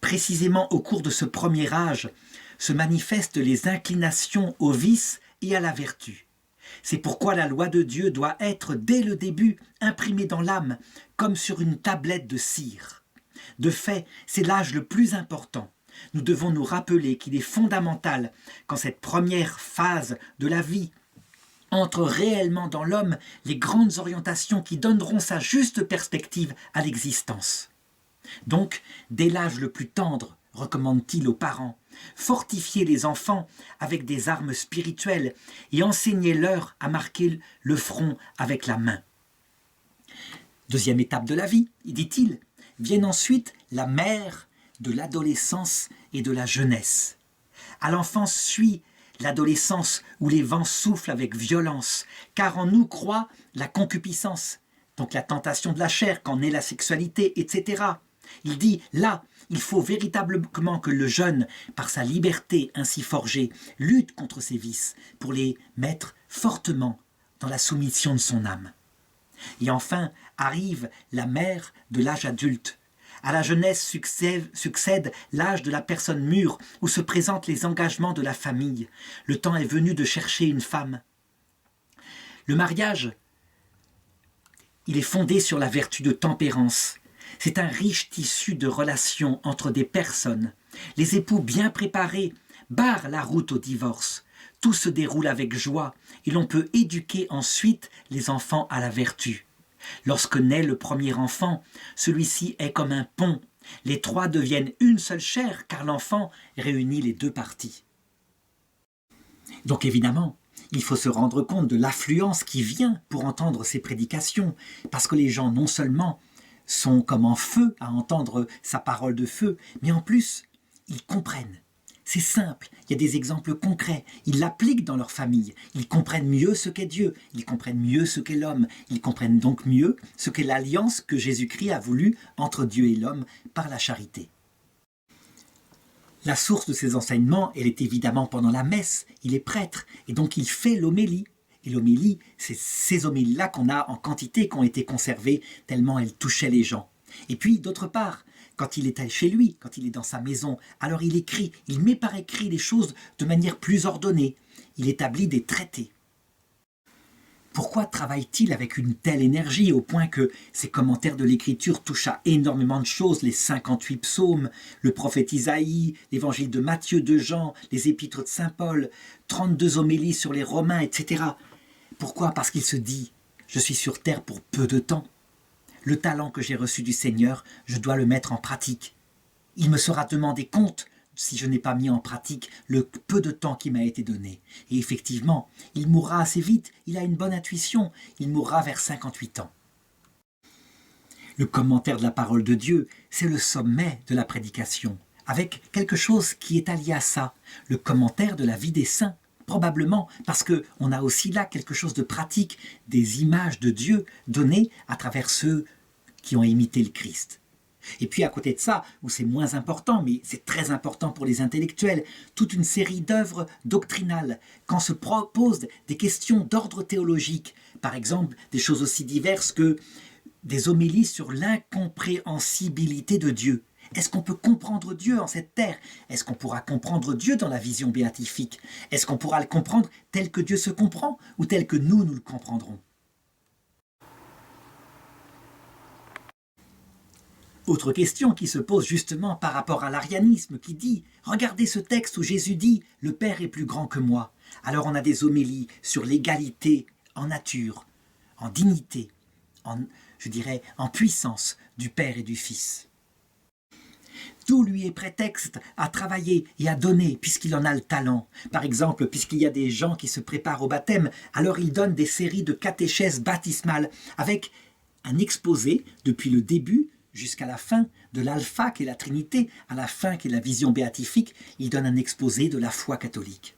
précisément au cours de ce premier âge, se manifestent les inclinations au vice et à la vertu. C'est pourquoi la loi de Dieu doit être, dès le début, imprimée dans l'âme, comme sur une tablette de cire. De fait, c'est l'âge le plus important. Nous devons nous rappeler qu'il est fondamental, quand cette première phase de la vie entre réellement dans l'homme, les grandes orientations qui donneront sa juste perspective à l'existence. Donc, dès l'âge le plus tendre, recommande-t-il aux parents, fortifier les enfants avec des armes spirituelles et enseigner-leur à marquer le front avec la main. Deuxième étape de la vie, dit-il, viennent ensuite la mère de l'adolescence et de la jeunesse. À l'enfance suit l'adolescence où les vents soufflent avec violence, car en nous croît la concupiscence, donc la tentation de la chair, qu'en est la sexualité, etc. Il dit, là, il faut véritablement que le jeune, par sa liberté ainsi forgée, lutte contre ses vices pour les mettre fortement dans la soumission de son âme. Et enfin arrive la mère de l'âge adulte. À la jeunesse succède l'âge de la personne mûre où se présentent les engagements de la famille. Le temps est venu de chercher une femme. Le mariage, il est fondé sur la vertu de tempérance. C'est un riche tissu de relations entre des personnes. Les époux bien préparés barrent la route au divorce. Tout se déroule avec joie et l'on peut éduquer ensuite les enfants à la vertu. Lorsque naît le premier enfant, celui-ci est comme un pont. Les 3 deviennent une seule chair car l'enfant réunit les 2 parties. Donc évidemment, il faut se rendre compte de l'affluence qui vient pour entendre ces prédications, parce que les gens non seulement sont comme en feu à entendre sa parole de feu, mais en plus, ils comprennent. C'est simple, il y a des exemples concrets, ils l'appliquent dans leur famille, ils comprennent mieux ce qu'est Dieu, ils comprennent mieux ce qu'est l'homme, ils comprennent donc mieux ce qu'est l'alliance que Jésus-Christ a voulu entre Dieu et l'homme par la charité. La source de ces enseignements, elle est évidemment pendant la messe, il est prêtre, et donc il fait l'homélie. Et l'homélie, c'est ces homélies-là qu'on a en quantité, qui ont été conservées, tellement elles touchaient les gens. Et puis, d'autre part, quand il est chez lui, quand il est dans sa maison, alors il écrit, il met par écrit les choses de manière plus ordonnée. Il établit des traités. Pourquoi travaille-t-il avec une telle énergie au point que ses commentaires de l'écriture touchent à énormément de choses, les 58 psaumes, le prophète Isaïe, l'évangile de Matthieu, de Jean, les épîtres de Saint Paul, 32 homélies sur les Romains, etc. Pourquoi? Parce qu'il se dit « Je suis sur terre pour peu de temps. Le talent que j'ai reçu du Seigneur, je dois le mettre en pratique. Il me sera demandé compte si je n'ai pas mis en pratique le peu de temps qui m'a été donné. » Et effectivement, il mourra assez vite, il a une bonne intuition, il mourra vers 58 ans. Le commentaire de la parole de Dieu, c'est le sommet de la prédication, avec quelque chose qui est allié à ça, le commentaire de la vie des saints. Probablement parce qu'on a aussi là quelque chose de pratique, des images de Dieu données à travers ceux qui ont imité le Christ. Et puis à côté de ça, où c'est moins important, mais c'est très important pour les intellectuels, toute une série d'œuvres doctrinales, quand se posent des questions d'ordre théologique, par exemple des choses aussi diverses que des homélies sur l'incompréhensibilité de Dieu. Est-ce qu'on peut comprendre Dieu en cette terre? Est-ce qu'on pourra comprendre Dieu dans la vision béatifique? Est-ce qu'on pourra le comprendre tel que Dieu se comprend ou tel que nous le comprendrons? Autre question qui se pose justement par rapport à l'arianisme qui dit « Regardez ce texte où Jésus dit « Le Père est plus grand que moi ». Alors on a des homélies sur l'égalité en nature, en dignité, en puissance du Père et du Fils. Tout lui est prétexte à travailler et à donner puisqu'il en a le talent. Par exemple, puisqu'il y a des gens qui se préparent au baptême, alors il donne des séries de catéchèses baptismales avec un exposé depuis le début jusqu'à la fin de l'alpha qui est la Trinité, à la fin qui est la vision béatifique, il donne un exposé de la foi catholique.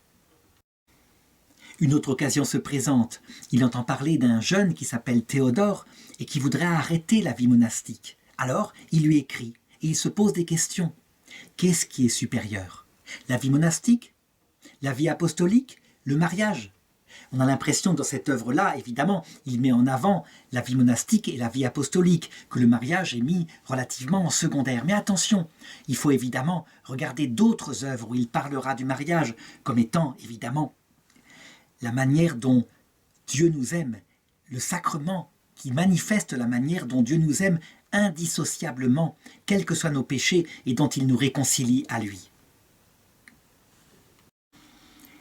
Une autre occasion se présente. Il entend parler d'un jeune qui s'appelle Théodore et qui voudrait arrêter la vie monastique. Alors, il lui écrit et il se pose des questions. Qu'est-ce qui est supérieur? La vie monastique? La vie apostolique? Le mariage? On a l'impression que dans cette œuvre-là, évidemment, il met en avant la vie monastique et la vie apostolique, que le mariage est mis relativement en secondaire. Mais attention, il faut évidemment regarder d'autres œuvres où il parlera du mariage comme étant, évidemment, la manière dont Dieu nous aime, le sacrement qui manifeste la manière dont Dieu nous aime indissociablement, quels que soient nos péchés, et dont il nous réconcilie à lui.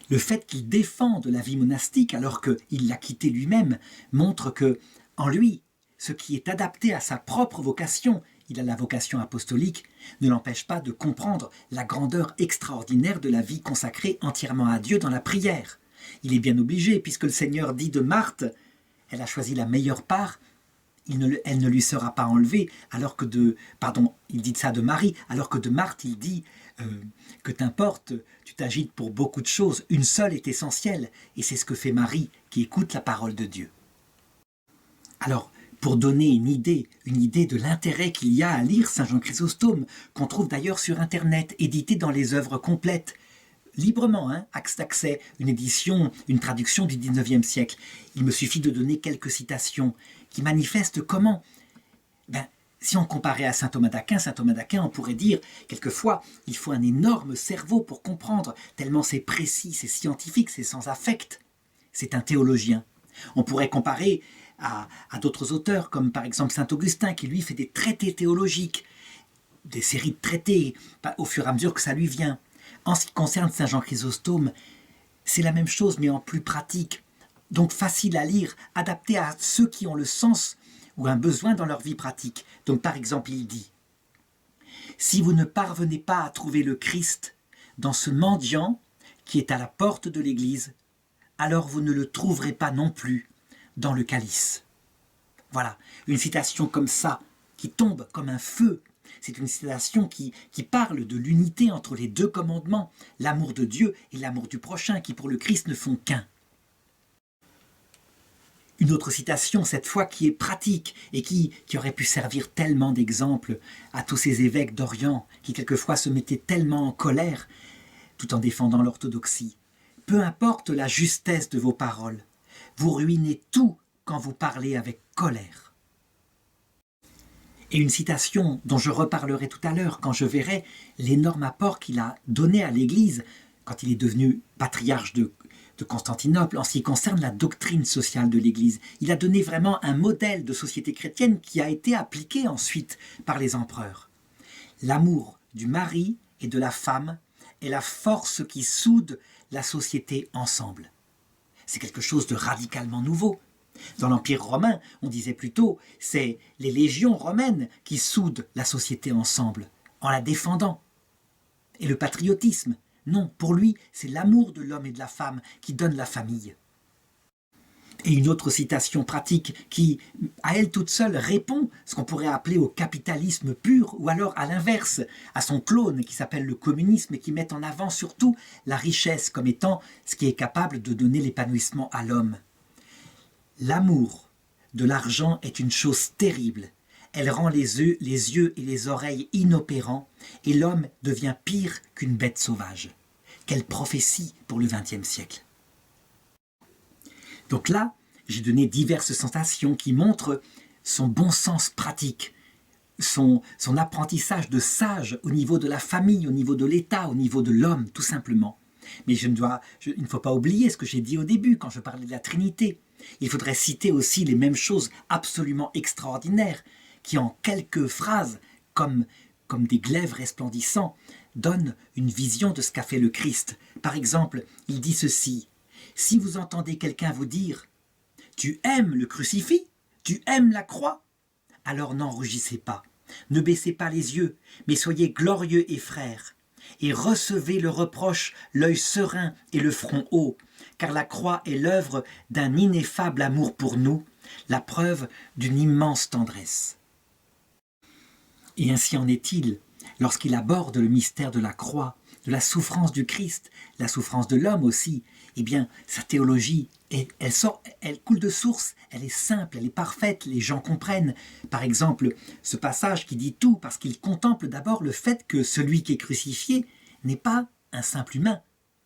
Le fait qu'il défende la vie monastique alors qu'il l'a quittée lui-même montre que, en lui, ce qui est adapté à sa propre vocation, il a la vocation apostolique, ne l'empêche pas de comprendre la grandeur extraordinaire de la vie consacrée entièrement à Dieu dans la prière. Il est bien obligé, puisque le Seigneur dit de Marthe, elle a choisi la meilleure part, elle ne lui sera pas enlevée, alors que il dit ça de Marie, alors que de Marthe, il dit que t'importe, tu t'agites pour beaucoup de choses, une seule est essentielle, et c'est ce que fait Marie, qui écoute la parole de Dieu. Alors, pour donner une idée de l'intérêt qu'il y a à lire Saint Jean Chrysostome, qu'on trouve d'ailleurs sur Internet, édité dans les œuvres complètes, librement, axe d'accès, une édition, une traduction du 19e siècle. Il me suffit de donner quelques citations qui manifestent comment, si on comparait à saint Thomas d'Aquin, on pourrait dire, quelquefois, il faut un énorme cerveau pour comprendre, tellement c'est précis, c'est scientifique, c'est sans affect. C'est un théologien. On pourrait comparer à d'autres auteurs, comme par exemple saint Augustin, qui lui fait des traités théologiques, des séries de traités, au fur et à mesure que ça lui vient. En ce qui concerne Saint Jean Chrysostome, c'est la même chose, mais en plus pratique. Donc facile à lire, adapté à ceux qui ont le sens ou un besoin dans leur vie pratique. Donc par exemple, il dit « Si vous ne parvenez pas à trouver le Christ dans ce mendiant qui est à la porte de l'Église, alors vous ne le trouverez pas non plus dans le calice. » Voilà, une citation comme ça, qui tombe comme un feu. C'est une citation qui parle de l'unité entre les deux commandements, l'amour de Dieu et l'amour du prochain, qui pour le Christ ne font qu'un. Une autre citation, cette fois, qui est pratique et qui aurait pu servir tellement d'exemple à tous ces évêques d'Orient qui quelquefois se mettaient tellement en colère tout en défendant l'orthodoxie. Peu importe la justesse de vos paroles, Vous ruinez tout quand vous parlez avec colère. Et une citation dont je reparlerai tout à l'heure quand je verrai l'énorme apport qu'il a donné à l'Église quand il est devenu patriarche de Constantinople en ce qui concerne la doctrine sociale de l'Église. Il a donné vraiment un modèle de société chrétienne qui a été appliqué ensuite par les empereurs. L'amour du mari et de la femme est la force qui soude la société ensemble. C'est quelque chose de radicalement nouveau. Dans l'Empire romain, on disait plutôt, c'est les légions romaines qui soudent la société ensemble, en la défendant. Et le patriotisme, non, pour lui, c'est l'amour de l'homme et de la femme qui donne la famille. Et une autre citation pratique qui, à elle toute seule, répond ce qu'on pourrait appeler au capitalisme pur, ou alors à l'inverse, à son clone qui s'appelle le communisme et qui met en avant surtout la richesse comme étant ce qui est capable de donner l'épanouissement à l'homme. L'amour de l'argent est une chose terrible. Elle rend les yeux et les oreilles inopérants et l'homme devient pire qu'une bête sauvage. Quelle prophétie pour le XXe siècle. Donc là, j'ai donné diverses sensations qui montrent son bon sens pratique, son apprentissage de sage au niveau de la famille, au niveau de l'État, au niveau de l'homme, tout simplement. Mais il ne faut pas oublier ce que j'ai dit au début quand je parlais de la Trinité. Il faudrait citer aussi les mêmes choses absolument extraordinaires qui, en quelques phrases, comme des glaives resplendissants, donnent une vision de ce qu'a fait le Christ. Par exemple, il dit ceci. Si vous entendez quelqu'un vous dire « Tu aimes le crucifix? Tu aimes la croix ?» alors n'en rougissez pas. Ne baissez pas les yeux, mais soyez glorieux et frères. Et recevez le reproche, l'œil serein et le front haut, car la croix est l'œuvre d'un ineffable amour pour nous, la preuve d'une immense tendresse. Et ainsi en est-il lorsqu'il aborde le mystère de la croix, de la souffrance du Christ, la souffrance de l'homme aussi. Eh bien, sa théologie, elle coule de source, elle est simple, elle est parfaite, les gens comprennent. Par exemple, ce passage qui dit tout parce qu'il contemple d'abord le fait que celui qui est crucifié n'est pas un simple humain.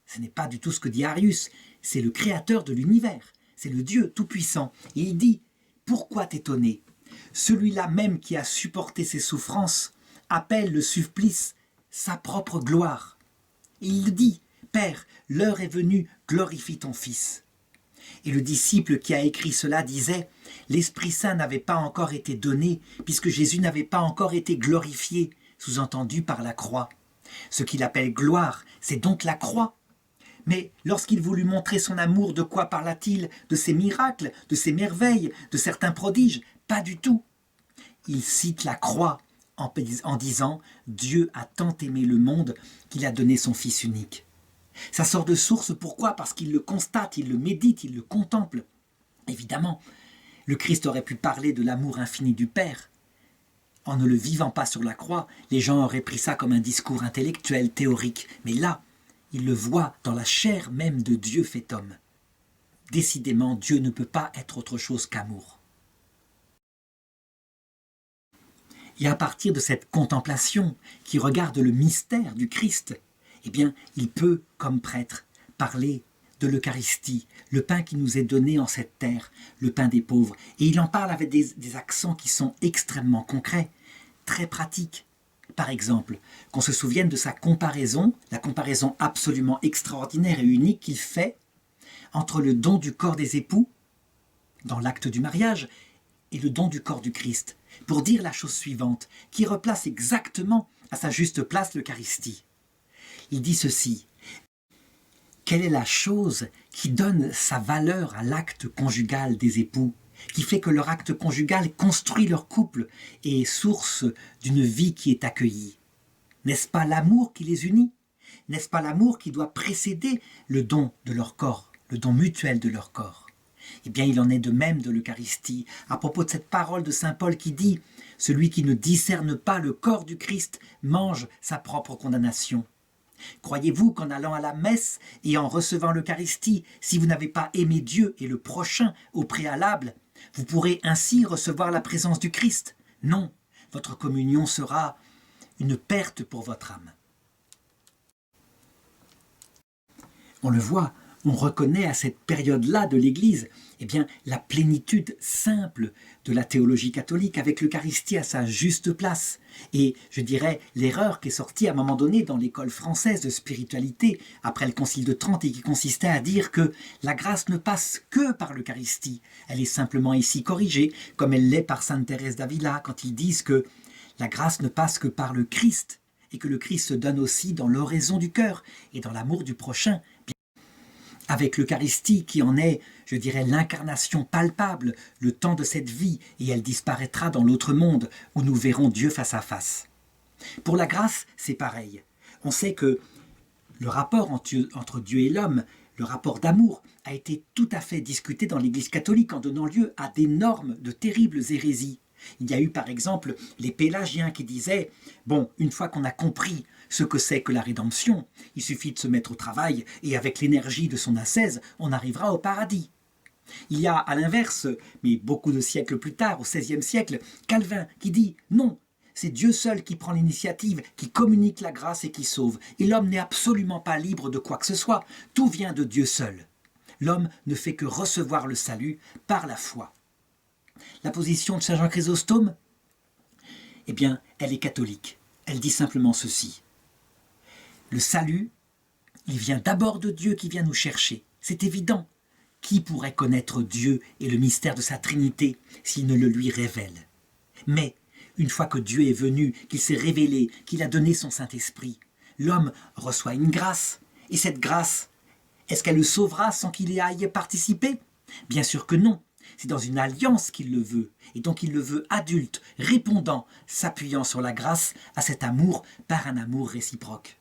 Ce n'est pas du tout ce que dit Arius, c'est le créateur de l'univers, c'est le Dieu tout-puissant. Et il dit, pourquoi t'étonner? Celui-là même qui a supporté ses souffrances appelle le supplice sa propre gloire. Et il dit, Père, l'heure est venue, glorifie ton Fils. Et le disciple qui a écrit cela disait, l'Esprit Saint n'avait pas encore été donné, puisque Jésus n'avait pas encore été glorifié, sous-entendu par la croix. Ce qu'il appelle gloire, c'est donc la croix. Mais lorsqu'il voulut montrer son amour, de quoi parla-t-il? De ses miracles, de ses merveilles, de certains prodiges? Pas du tout. Il cite la croix en disant « Dieu a tant aimé le monde qu'il a donné son Fils unique ». Ça sort de source, pourquoi? Parce qu'il le constate, il le médite, il le contemple. Évidemment, le Christ aurait pu parler de l'amour infini du Père. En ne le vivant pas sur la croix, les gens auraient pris ça comme un discours intellectuel, théorique. Mais là, il le voit dans la chair même de Dieu fait homme. Décidément, Dieu ne peut pas être autre chose qu'amour. Et à partir de cette contemplation qui regarde le mystère du Christ, eh bien, il peut, comme prêtre, parler de l'Eucharistie, le pain qui nous est donné en cette terre, le pain des pauvres. Et il en parle avec des accents qui sont extrêmement concrets, très pratiques. Par exemple, qu'on se souvienne de sa comparaison, la comparaison absolument extraordinaire et unique qu'il fait entre le don du corps des époux, dans l'acte du mariage, et le don du corps du Christ, pour dire la chose suivante, qui replace exactement à sa juste place l'Eucharistie. Il dit ceci, « Quelle est la chose qui donne sa valeur à l'acte conjugal des époux, qui fait que leur acte conjugal construit leur couple et est source d'une vie qui est accueillie? N'est-ce pas l'amour qui les unit? N'est-ce pas l'amour qui doit précéder le don de leur corps, le don mutuel de leur corps? Eh bien, il en est de même de l'Eucharistie, à propos de cette parole de saint Paul qui dit « Celui qui ne discerne pas le corps du Christ mange sa propre condamnation ». Croyez-vous qu'en allant à la messe et en recevant l'Eucharistie, si vous n'avez pas aimé Dieu et le prochain au préalable, vous pourrez ainsi recevoir la présence du Christ? Non, votre communion sera une perte pour votre âme. On le voit on reconnaît à cette période-là de l'Église eh bien, la plénitude simple de la théologie catholique avec l'Eucharistie à sa juste place. Et je dirais l'erreur qui est sortie à un moment donné dans l'école française de spiritualité après le Concile de Trente et qui consistait à dire que la grâce ne passe que par l'Eucharistie. Elle est simplement ici corrigée, comme elle l'est par sainte Thérèse d'Avila quand ils disent que la grâce ne passe que par le Christ et que le Christ se donne aussi dans l'oraison du cœur et dans l'amour du prochain. Avec l'Eucharistie qui en est, je dirais, l'incarnation palpable, le temps de cette vie, et elle disparaîtra dans l'autre monde où nous verrons Dieu face à face. Pour la grâce, c'est pareil. On sait que le rapport entre Dieu et l'homme, le rapport d'amour, a été tout à fait discuté dans l'Église catholique en donnant lieu à d'énormes, de terribles hérésies. Il y a eu par exemple les Pélagiens qui disaient « Bon, une fois qu'on a compris ce que c'est que la rédemption, il suffit de se mettre au travail et avec l'énergie de son ascèse, on arrivera au paradis. » Il y a à l'inverse, mais beaucoup de siècles plus tard, au XVIe siècle, Calvin qui dit « Non, c'est Dieu seul qui prend l'initiative, qui communique la grâce et qui sauve. Et l'homme n'est absolument pas libre de quoi que ce soit, tout vient de Dieu seul. L'homme ne fait que recevoir le salut par la foi. » La position de saint Jean Chrysostome, eh bien, elle est catholique. Elle dit simplement ceci. Le salut, il vient d'abord de Dieu qui vient nous chercher. C'est évident. Qui pourrait connaître Dieu et le mystère de sa Trinité s'il ne le lui révèle? Mais, une fois que Dieu est venu, qu'il s'est révélé, qu'il a donné son Saint-Esprit, l'homme reçoit une grâce. Et cette grâce, est-ce qu'elle le sauvera sans qu'il y aille participer? Bien sûr que non. C'est dans une alliance qu'il le veut, et donc il le veut adulte, répondant, s'appuyant sur la grâce à cet amour par un amour réciproque.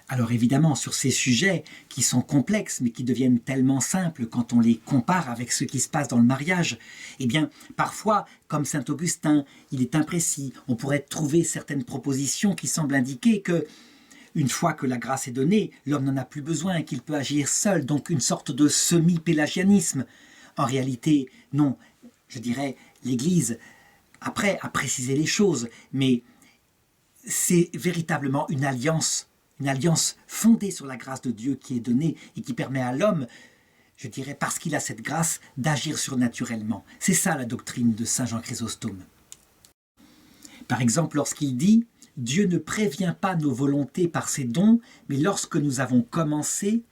Alors évidemment, sur ces sujets qui sont complexes, mais qui deviennent tellement simples quand on les compare avec ce qui se passe dans le mariage, eh bien, parfois, comme saint Augustin, il est imprécis. On pourrait trouver certaines propositions qui semblent indiquer que, une fois que la grâce est donnée, l'homme n'en a plus besoin et qu'il peut agir seul, donc une sorte de semi-pélagianisme. En réalité, non, je dirais, l'Église, après, a précisé les choses, mais c'est véritablement une alliance fondée sur la grâce de Dieu qui est donnée et qui permet à l'homme, je dirais, parce qu'il a cette grâce, d'agir surnaturellement. C'est ça la doctrine de saint Jean Chrysostome. Par exemple, lorsqu'il dit « Dieu ne prévient pas nos volontés par ses dons, mais lorsque nous avons commencé,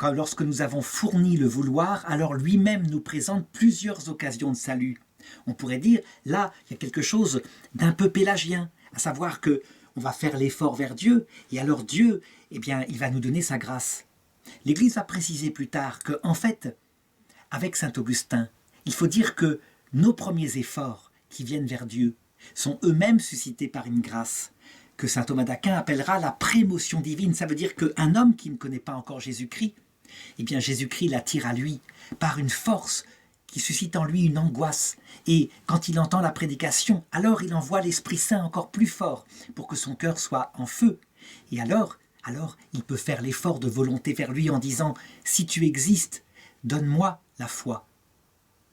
lorsque nous avons fourni le vouloir, alors lui-même nous présente plusieurs occasions de salut. » On pourrait dire, là, il y a quelque chose d'un peu pélagien, à savoir que on va faire l'effort vers Dieu, et alors Dieu, eh bien, il va nous donner sa grâce. L'Église va préciser plus tard que, en fait, avec saint Augustin, il faut dire que nos premiers efforts qui viennent vers Dieu sont eux-mêmes suscités par une grâce que saint Thomas d'Aquin appellera la prémotion divine. Ça veut dire qu'un homme qui ne connaît pas encore Jésus-Christ, eh bien Jésus-Christ l'attire à lui par une force qui suscite en lui une angoisse. Et quand il entend la prédication, alors il envoie l'Esprit Saint encore plus fort pour que son cœur soit en feu. Et alors il peut faire l'effort de volonté vers lui en disant « Si tu existes, donne-moi la foi. »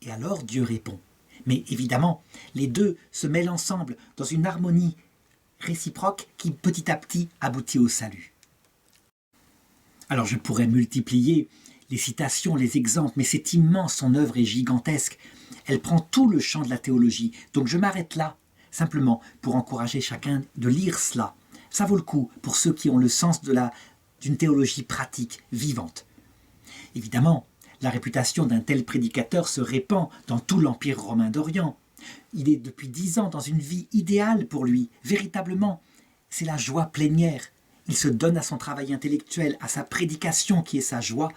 Et alors Dieu répond. Mais évidemment, les deux se mêlent ensemble dans une harmonie réciproque qui petit à petit aboutit au salut. Alors je pourrais multiplier les citations, les exemples, mais c'est immense, son œuvre est gigantesque. Elle prend tout le champ de la théologie. Donc je m'arrête là, simplement pour encourager chacun de lire cela. Ça vaut le coup pour ceux qui ont le sens d'une théologie pratique, vivante. Évidemment, la réputation d'un tel prédicateur se répand dans tout l'Empire romain d'Orient. Il est depuis 10 ans dans une vie idéale pour lui, véritablement. C'est la joie plénière. Il se donne à son travail intellectuel, à sa prédication qui est sa joie,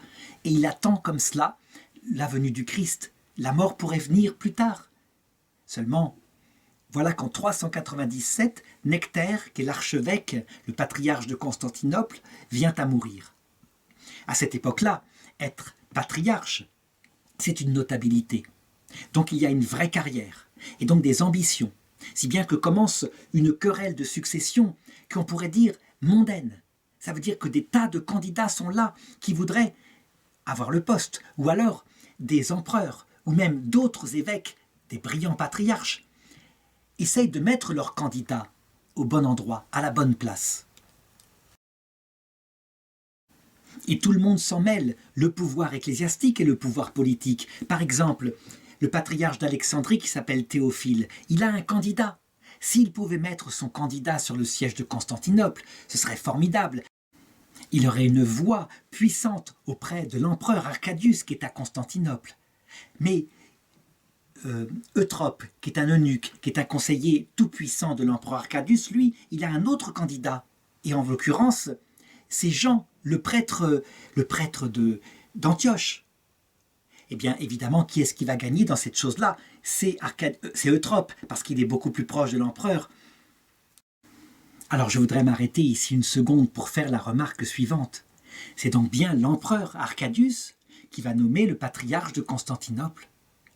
et il attend comme cela la venue du Christ. La mort pourrait venir plus tard. Seulement, voilà qu'en 397, Nectaire, qui est l'archevêque, le patriarche de Constantinople, vient à mourir. À cette époque-là, être patriarche, c'est une notabilité. Donc il y a une vraie carrière, et donc des ambitions, si bien que commence une querelle de succession qu'on pourrait dire mondaine. Ça veut dire que des tas de candidats sont là qui voudraient avoir le poste, ou alors des empereurs, ou même d'autres évêques, des brillants patriarches, essayent de mettre leurs candidats au bon endroit, à la bonne place. Et tout le monde s'en mêle, le pouvoir ecclésiastique et le pouvoir politique. Par exemple, le patriarche d'Alexandrie qui s'appelle Théophile, il a un candidat. S'il pouvait mettre son candidat sur le siège de Constantinople, ce serait formidable. Il aurait une voix puissante auprès de l'empereur Arcadius qui est à Constantinople. Mais Eutrope, qui est un eunuque, qui est un conseiller tout-puissant de l'empereur Arcadius, lui, il a un autre candidat. Et en l'occurrence, c'est Jean, le prêtre d'Antioche. Eh bien, évidemment, qui est-ce qui va gagner dans cette chose-là? C'est Eutrope, parce qu'il est beaucoup plus proche de l'empereur. Alors, je voudrais m'arrêter ici une seconde pour faire la remarque suivante. C'est donc bien l'empereur Arcadius qui va nommer le patriarche de Constantinople.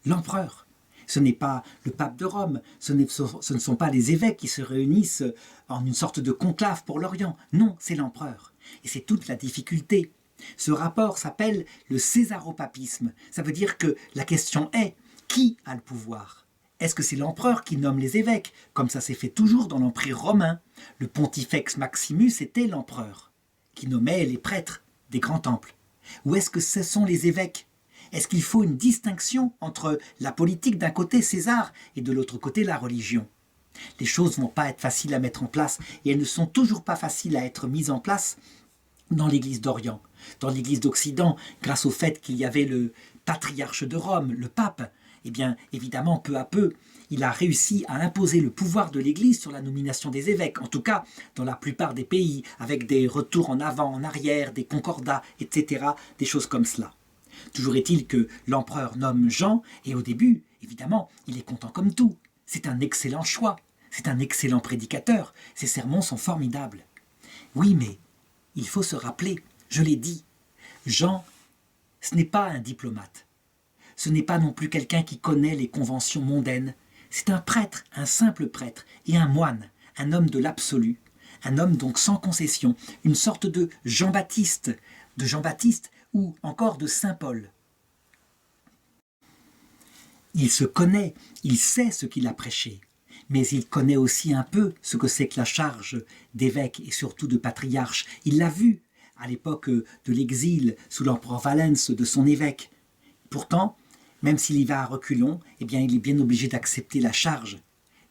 L'empereur. Ce n'est pas le pape de Rome, ce ne sont pas les évêques qui se réunissent en une sorte de conclave pour l'Orient. Non, c'est l'empereur. Et c'est toute la difficulté. Ce rapport s'appelle le césaropapisme. Ça veut dire que la question est, qui a le pouvoir? Est-ce que c'est l'empereur qui nomme les évêques, comme ça s'est fait toujours dans l'Empire romain? Le pontifex maximus était l'empereur, qui nommait les prêtres des grands temples. Ou est-ce que ce sont les évêques? Est-ce qu'il faut une distinction entre la politique d'un côté, César, et de l'autre côté, la religion? Les choses ne vont pas être faciles à mettre en place, et elles ne sont toujours pas faciles à être mises en place dans l'Église d'Orient. Dans l'Église d'Occident, grâce au fait qu'il y avait le patriarche de Rome, le pape, eh bien, évidemment, peu à peu, il a réussi à imposer le pouvoir de l'Église sur la nomination des évêques, en tout cas dans la plupart des pays, avec des retours en avant, en arrière, des concordats, etc., des choses comme cela. Toujours est-il que l'empereur nomme Jean, et au début, évidemment, il est content comme tout. C'est un excellent choix, c'est un excellent prédicateur, ses sermons sont formidables. Oui, mais il faut se rappeler, je l'ai dit, Jean, ce n'est pas un diplomate. Ce n'est pas non plus quelqu'un qui connaît les conventions mondaines. C'est un prêtre, un simple prêtre, et un moine, un homme de l'absolu, un homme donc sans concession, une sorte de Jean-Baptiste ou encore de Saint Paul. Il se connaît, il sait ce qu'il a prêché, mais il connaît aussi un peu ce que c'est que la charge d'évêque et surtout de patriarche. Il l'a vu à l'époque de l'exil sous l'empereur Valens de son évêque. Pourtant, même s'il y va à reculons, eh bien, il est bien obligé d'accepter la charge.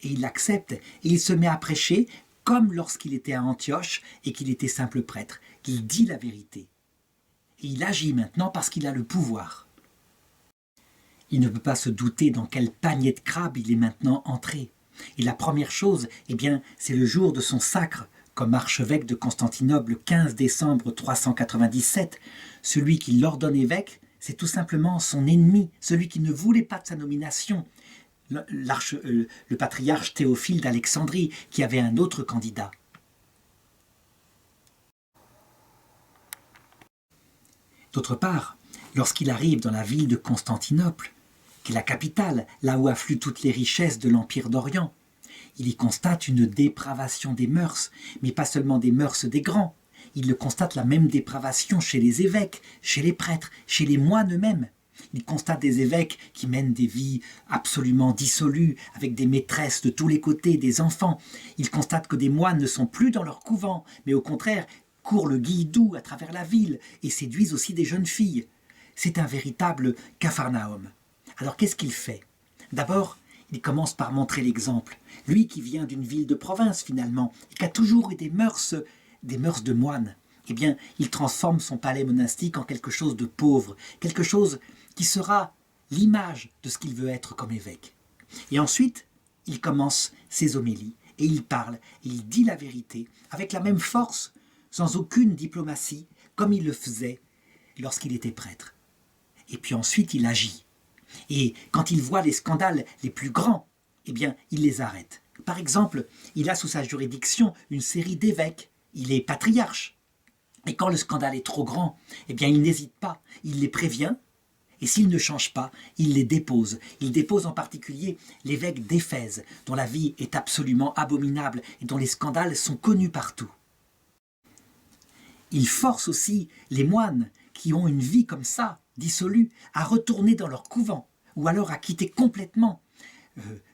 Et il l'accepte, et il se met à prêcher comme lorsqu'il était à Antioche et qu'il était simple prêtre. Il dit la vérité. Et il agit maintenant parce qu'il a le pouvoir. Il ne peut pas se douter dans quel panier de crabes il est maintenant entré. Et la première chose, eh bien, c'est le jour de son sacre, comme archevêque de Constantinople le 15 décembre 397. Celui qui l'ordonne évêque, c'est tout simplement son ennemi, celui qui ne voulait pas de sa nomination, le patriarche Théophile d'Alexandrie, qui avait un autre candidat. D'autre part, lorsqu'il arrive dans la ville de Constantinople, qui est la capitale, là où affluent toutes les richesses de l'Empire d'Orient, il y constate une dépravation des mœurs, mais pas seulement des mœurs des grands. Il le constate la même dépravation chez les évêques, chez les prêtres, chez les moines eux-mêmes. Il constate des évêques qui mènent des vies absolument dissolues, avec des maîtresses de tous les côtés, des enfants. Il constate que des moines ne sont plus dans leur couvent, mais au contraire courent le guilledou à travers la ville et séduisent aussi des jeunes filles. C'est un véritable Capharnaüm. Alors qu'est-ce qu'il fait? D'abord, il commence par montrer l'exemple. Lui qui vient d'une ville de province finalement, et qui a toujours eu des mœurs de moine, eh bien, il transforme son palais monastique en quelque chose de pauvre, quelque chose qui sera l'image de ce qu'il veut être comme évêque. Et ensuite, il commence ses homélies, et il parle, et il dit la vérité, avec la même force, sans aucune diplomatie, comme il le faisait lorsqu'il était prêtre. Et puis ensuite, il agit. Et quand il voit les scandales les plus grands, eh bien, il les arrête. Par exemple, il a sous sa juridiction une série d'évêques. Il est patriarche. Et quand le scandale est trop grand, eh bien, il n'hésite pas. Il les prévient. Et s'il ne change pas, il les dépose. Il dépose en particulier l'évêque d'Éphèse, dont la vie est absolument abominable et dont les scandales sont connus partout. Il force aussi les moines qui ont une vie comme ça, dissolue, à retourner dans leur couvent, ou alors à quitter complètement,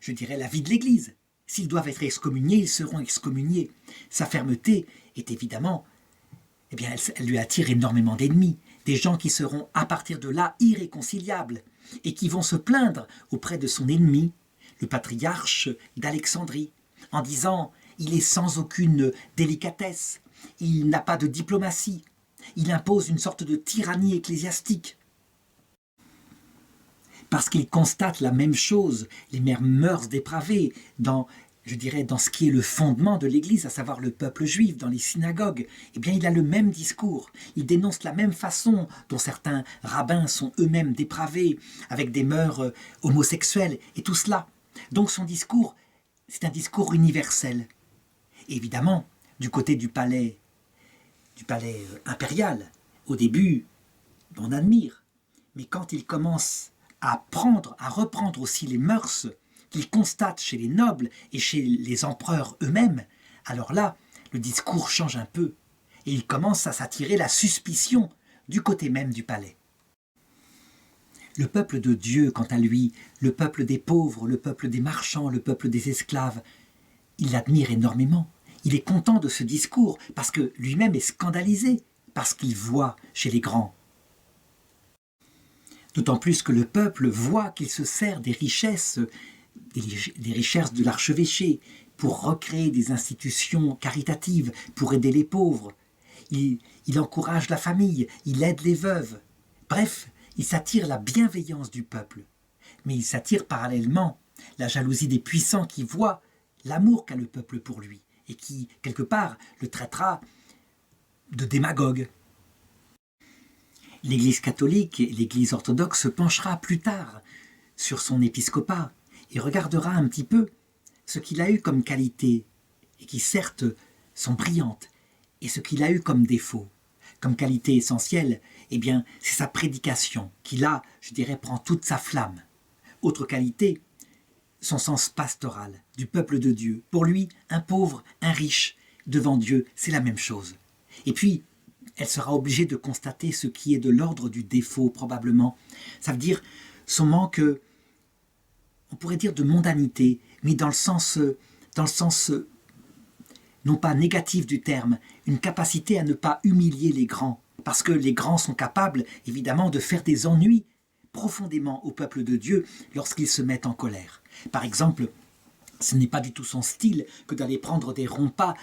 je dirais, la vie de l'Église. S'ils doivent être excommuniés, ils seront excommuniés. Sa fermeté est évidemment eh bien, elle lui attire énormément d'ennemis, des gens qui seront à partir de là irréconciliables et qui vont se plaindre auprès de son ennemi, le patriarche d'Alexandrie, en disant « il est sans aucune délicatesse, il n'a pas de diplomatie, il impose une sorte de tyrannie ecclésiastique ». Parce qu'il constate la même chose, les mêmes mœurs dépravées dans ce qui est le fondement de l'Église, à savoir le peuple juif dans les synagogues, eh bien il a le même discours, il dénonce la même façon dont certains rabbins sont eux-mêmes dépravés, avec des mœurs homosexuelles et tout cela. Donc son discours, c'est un discours universel. Et évidemment, du côté du palais impérial, au début, on admire, mais quand il commence à reprendre aussi les mœurs qu'il constate chez les nobles et chez les empereurs eux-mêmes, alors là, le discours change un peu et il commence à s'attirer la suspicion du côté même du palais. Le peuple de Dieu, quant à lui, le peuple des pauvres, le peuple des marchands, le peuple des esclaves, il l'admire énormément. Il est content de ce discours parce que lui-même est scandalisé parce qu'il voit chez les grands. D'autant plus que le peuple voit qu'il se sert des richesses de l'archevêché pour recréer des institutions caritatives, pour aider les pauvres. Il encourage la famille, il aide les veuves. Bref, il s'attire la bienveillance du peuple. Mais il s'attire parallèlement la jalousie des puissants qui voient l'amour qu'a le peuple pour lui et qui, quelque part, le traitera de démagogue. L'Église catholique et l'Église orthodoxe se penchera plus tard sur son épiscopat et regardera un petit peu ce qu'il a eu comme qualité et qui certes sont brillantes et ce qu'il a eu comme défaut. Comme qualité essentielle, eh bien, c'est sa prédication qui là, prend toute sa flamme. Autre qualité, son sens pastoral du peuple de Dieu. Pour lui, un pauvre, un riche, devant Dieu, c'est la même chose. Et puis, elle sera obligée de constater ce qui est de l'ordre du défaut, probablement. Ça veut dire son manque, on pourrait dire de mondanité, mais dans le sens non pas négatif du terme, une capacité à ne pas humilier les grands, parce que les grands sont capables, évidemment, de faire des ennuis profondément au peuple de Dieu lorsqu'ils se mettent en colère. Par exemple, ce n'est pas du tout son style que d'aller prendre des repas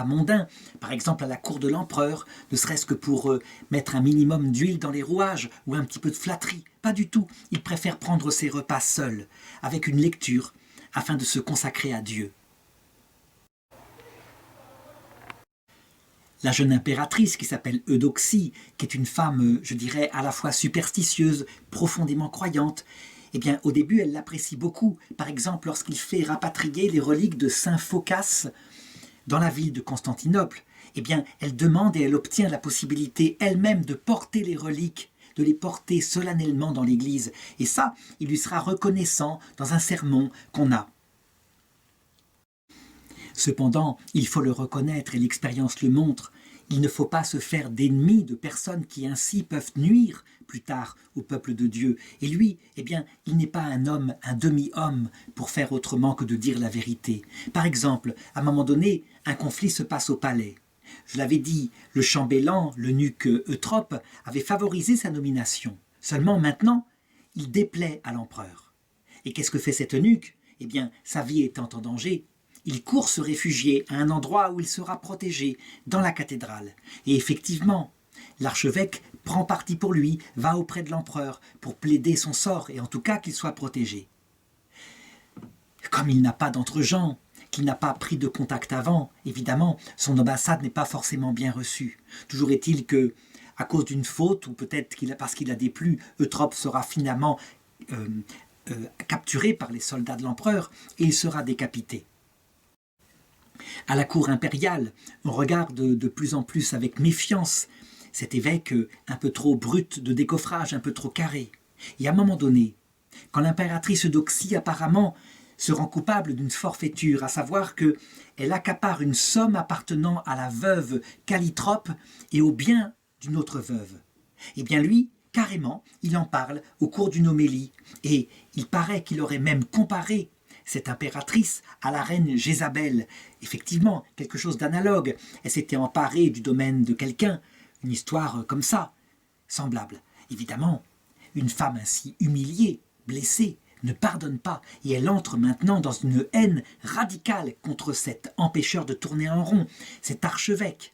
mondains, par exemple à la cour de l'empereur, ne serait-ce que pour mettre un minimum d'huile dans les rouages ou un petit peu de flatterie. Pas du tout. Il préfère prendre ses repas seul, avec une lecture, afin de se consacrer à Dieu. La jeune impératrice qui s'appelle Eudoxie, qui est une femme, à la fois superstitieuse, profondément croyante, eh bien, au début, elle l'apprécie beaucoup. Par exemple, lorsqu'il fait rapatrier les reliques de Saint Phocas dans la ville de Constantinople, eh bien, elle demande et elle obtient la possibilité elle-même de porter les reliques, de les porter solennellement dans l'église. Et ça, il lui sera reconnaissant dans un sermon qu'on a. Cependant, il faut le reconnaître et l'expérience le montre, il ne faut pas se faire d'ennemis de personnes qui ainsi peuvent nuire plus tard au peuple de Dieu. Et lui, eh bien, il n'est pas un homme, un demi-homme pour faire autrement que de dire la vérité. Par exemple, à un moment donné, un conflit se passe au palais. Je l'avais dit, le chambellan, l'eunuque Eutrope, avait favorisé sa nomination. Seulement maintenant, il déplaît à l'empereur. Et qu'est-ce que fait cet eunuque ? Eh bien, sa vie étant en danger, il court se réfugier à un endroit où il sera protégé, dans la cathédrale. Et effectivement, l'archevêque prend parti pour lui, va auprès de l'empereur pour plaider son sort et en tout cas qu'il soit protégé. Comme il n'a pas d'entre-gens, qu'il n'a pas pris de contact avant, évidemment, son ambassade n'est pas forcément bien reçue. Toujours est-il que, à cause d'une faute, ou peut-être parce qu'il a déplu, Eutrope sera finalement capturé par les soldats de l'empereur et il sera décapité. À la cour impériale, on regarde de plus en plus avec méfiance cet évêque un peu trop brut de décoffrage, un peu trop carré. Et à un moment donné, quand l'impératrice Eudoxie apparemment se rend coupable d'une forfaiture, à savoir qu'elle accapare une somme appartenant à la veuve Callitrope et au bien d'une autre veuve, eh bien lui, carrément, il en parle au cours d'une homélie, et il paraît qu'il aurait même comparé cette impératrice à la reine Jézabel. Effectivement, quelque chose d'analogue. Elle s'était emparée du domaine de quelqu'un une histoire comme ça, semblable. Évidemment, une femme ainsi humiliée, blessée, ne pardonne pas et elle entre maintenant dans une haine radicale contre cet empêcheur de tourner en rond, cet archevêque.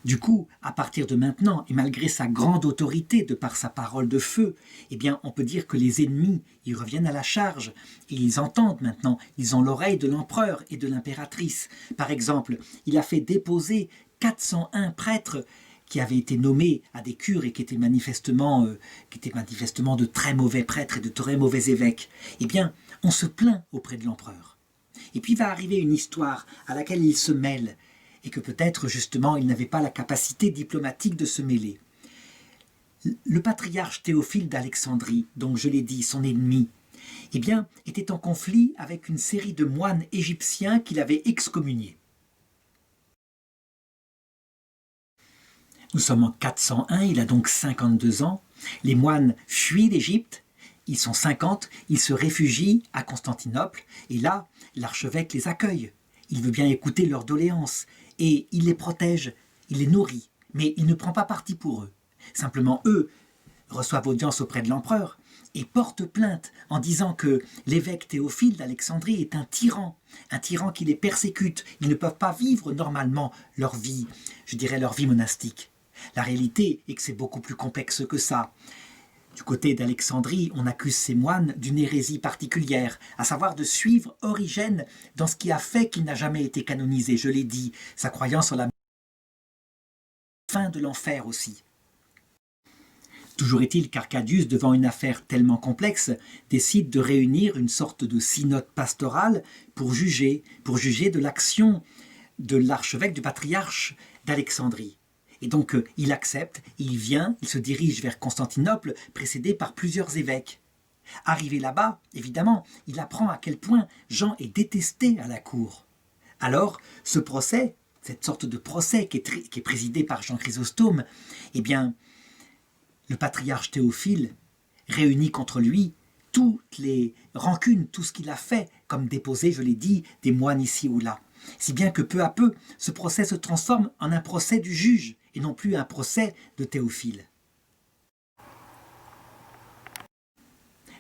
Du coup, à partir de maintenant, et malgré sa grande autorité de par sa parole de feu, eh bien, on peut dire que les ennemis, ils reviennent à la charge et ils entendent maintenant, ils ont l'oreille de l'empereur et de l'impératrice. Par exemple, il a fait déposer 401 prêtres qui avaient été nommés à des cures et qui étaient manifestement de très mauvais prêtres et de très mauvais évêques. Eh bien, on se plaint auprès de l'empereur. Et puis va arriver une histoire à laquelle il se mêle, et que peut-être justement il n'avait pas la capacité diplomatique de se mêler. Le patriarche Théophile d'Alexandrie, donc je l'ai dit, son ennemi, eh bien, était en conflit avec une série de moines égyptiens qu'il avait excommuniés. Nous sommes en 401, il a donc 52 ans. Les moines fuient l'Égypte, ils sont 50, ils se réfugient à Constantinople, et là, l'archevêque les accueille. Il veut bien écouter leurs doléances, et il les protège, il les nourrit, mais il ne prend pas parti pour eux. Simplement, eux reçoivent audience auprès de l'empereur et portent plainte en disant que l'évêque Théophile d'Alexandrie est un tyran qui les persécute. Ils ne peuvent pas vivre normalement leur vie, je dirais leur vie monastique. La réalité est que c'est beaucoup plus complexe que ça. Du côté d'Alexandrie, on accuse ces moines d'une hérésie particulière, à savoir de suivre Origène dans ce qui a fait qu'il n'a jamais été canonisé, je l'ai dit, sa croyance en la fin de l'enfer aussi. Toujours est-il qu'Arcadius, devant une affaire tellement complexe, décide de réunir une sorte de synode pastoral pour juger de l'action de l'archevêque, du patriarche d'Alexandrie. Et donc il accepte, il vient, il se dirige vers Constantinople, précédé par plusieurs évêques. Arrivé là-bas, évidemment, il apprend à quel point Jean est détesté à la cour. Alors, ce procès, cette sorte de procès qui est présidé par Jean Chrysostome, eh bien, le patriarche Théophile réunit contre lui toutes les rancunes, tout ce qu'il a fait, comme déposer, je l'ai dit, des moines ici ou là. Si bien que peu à peu, ce procès se transforme en un procès du juge, et non plus un procès de Théophile.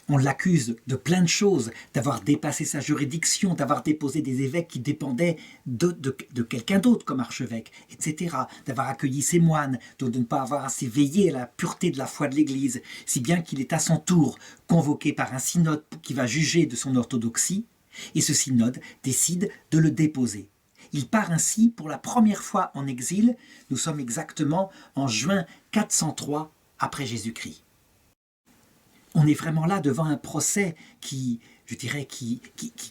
On l'accuse de plein de choses, d'avoir dépassé sa juridiction, d'avoir déposé des évêques qui dépendaient de quelqu'un d'autre comme archevêque, etc., d'avoir accueilli ses moines, de ne pas avoir assez veillé à la pureté de la foi de l'Église, si bien qu'il est à son tour convoqué par un synode qui va juger de son orthodoxie, et ce synode décide de le déposer. Il part ainsi pour la première fois en exil, nous sommes exactement en juin 403 après Jésus-Christ. On est vraiment là devant un procès qui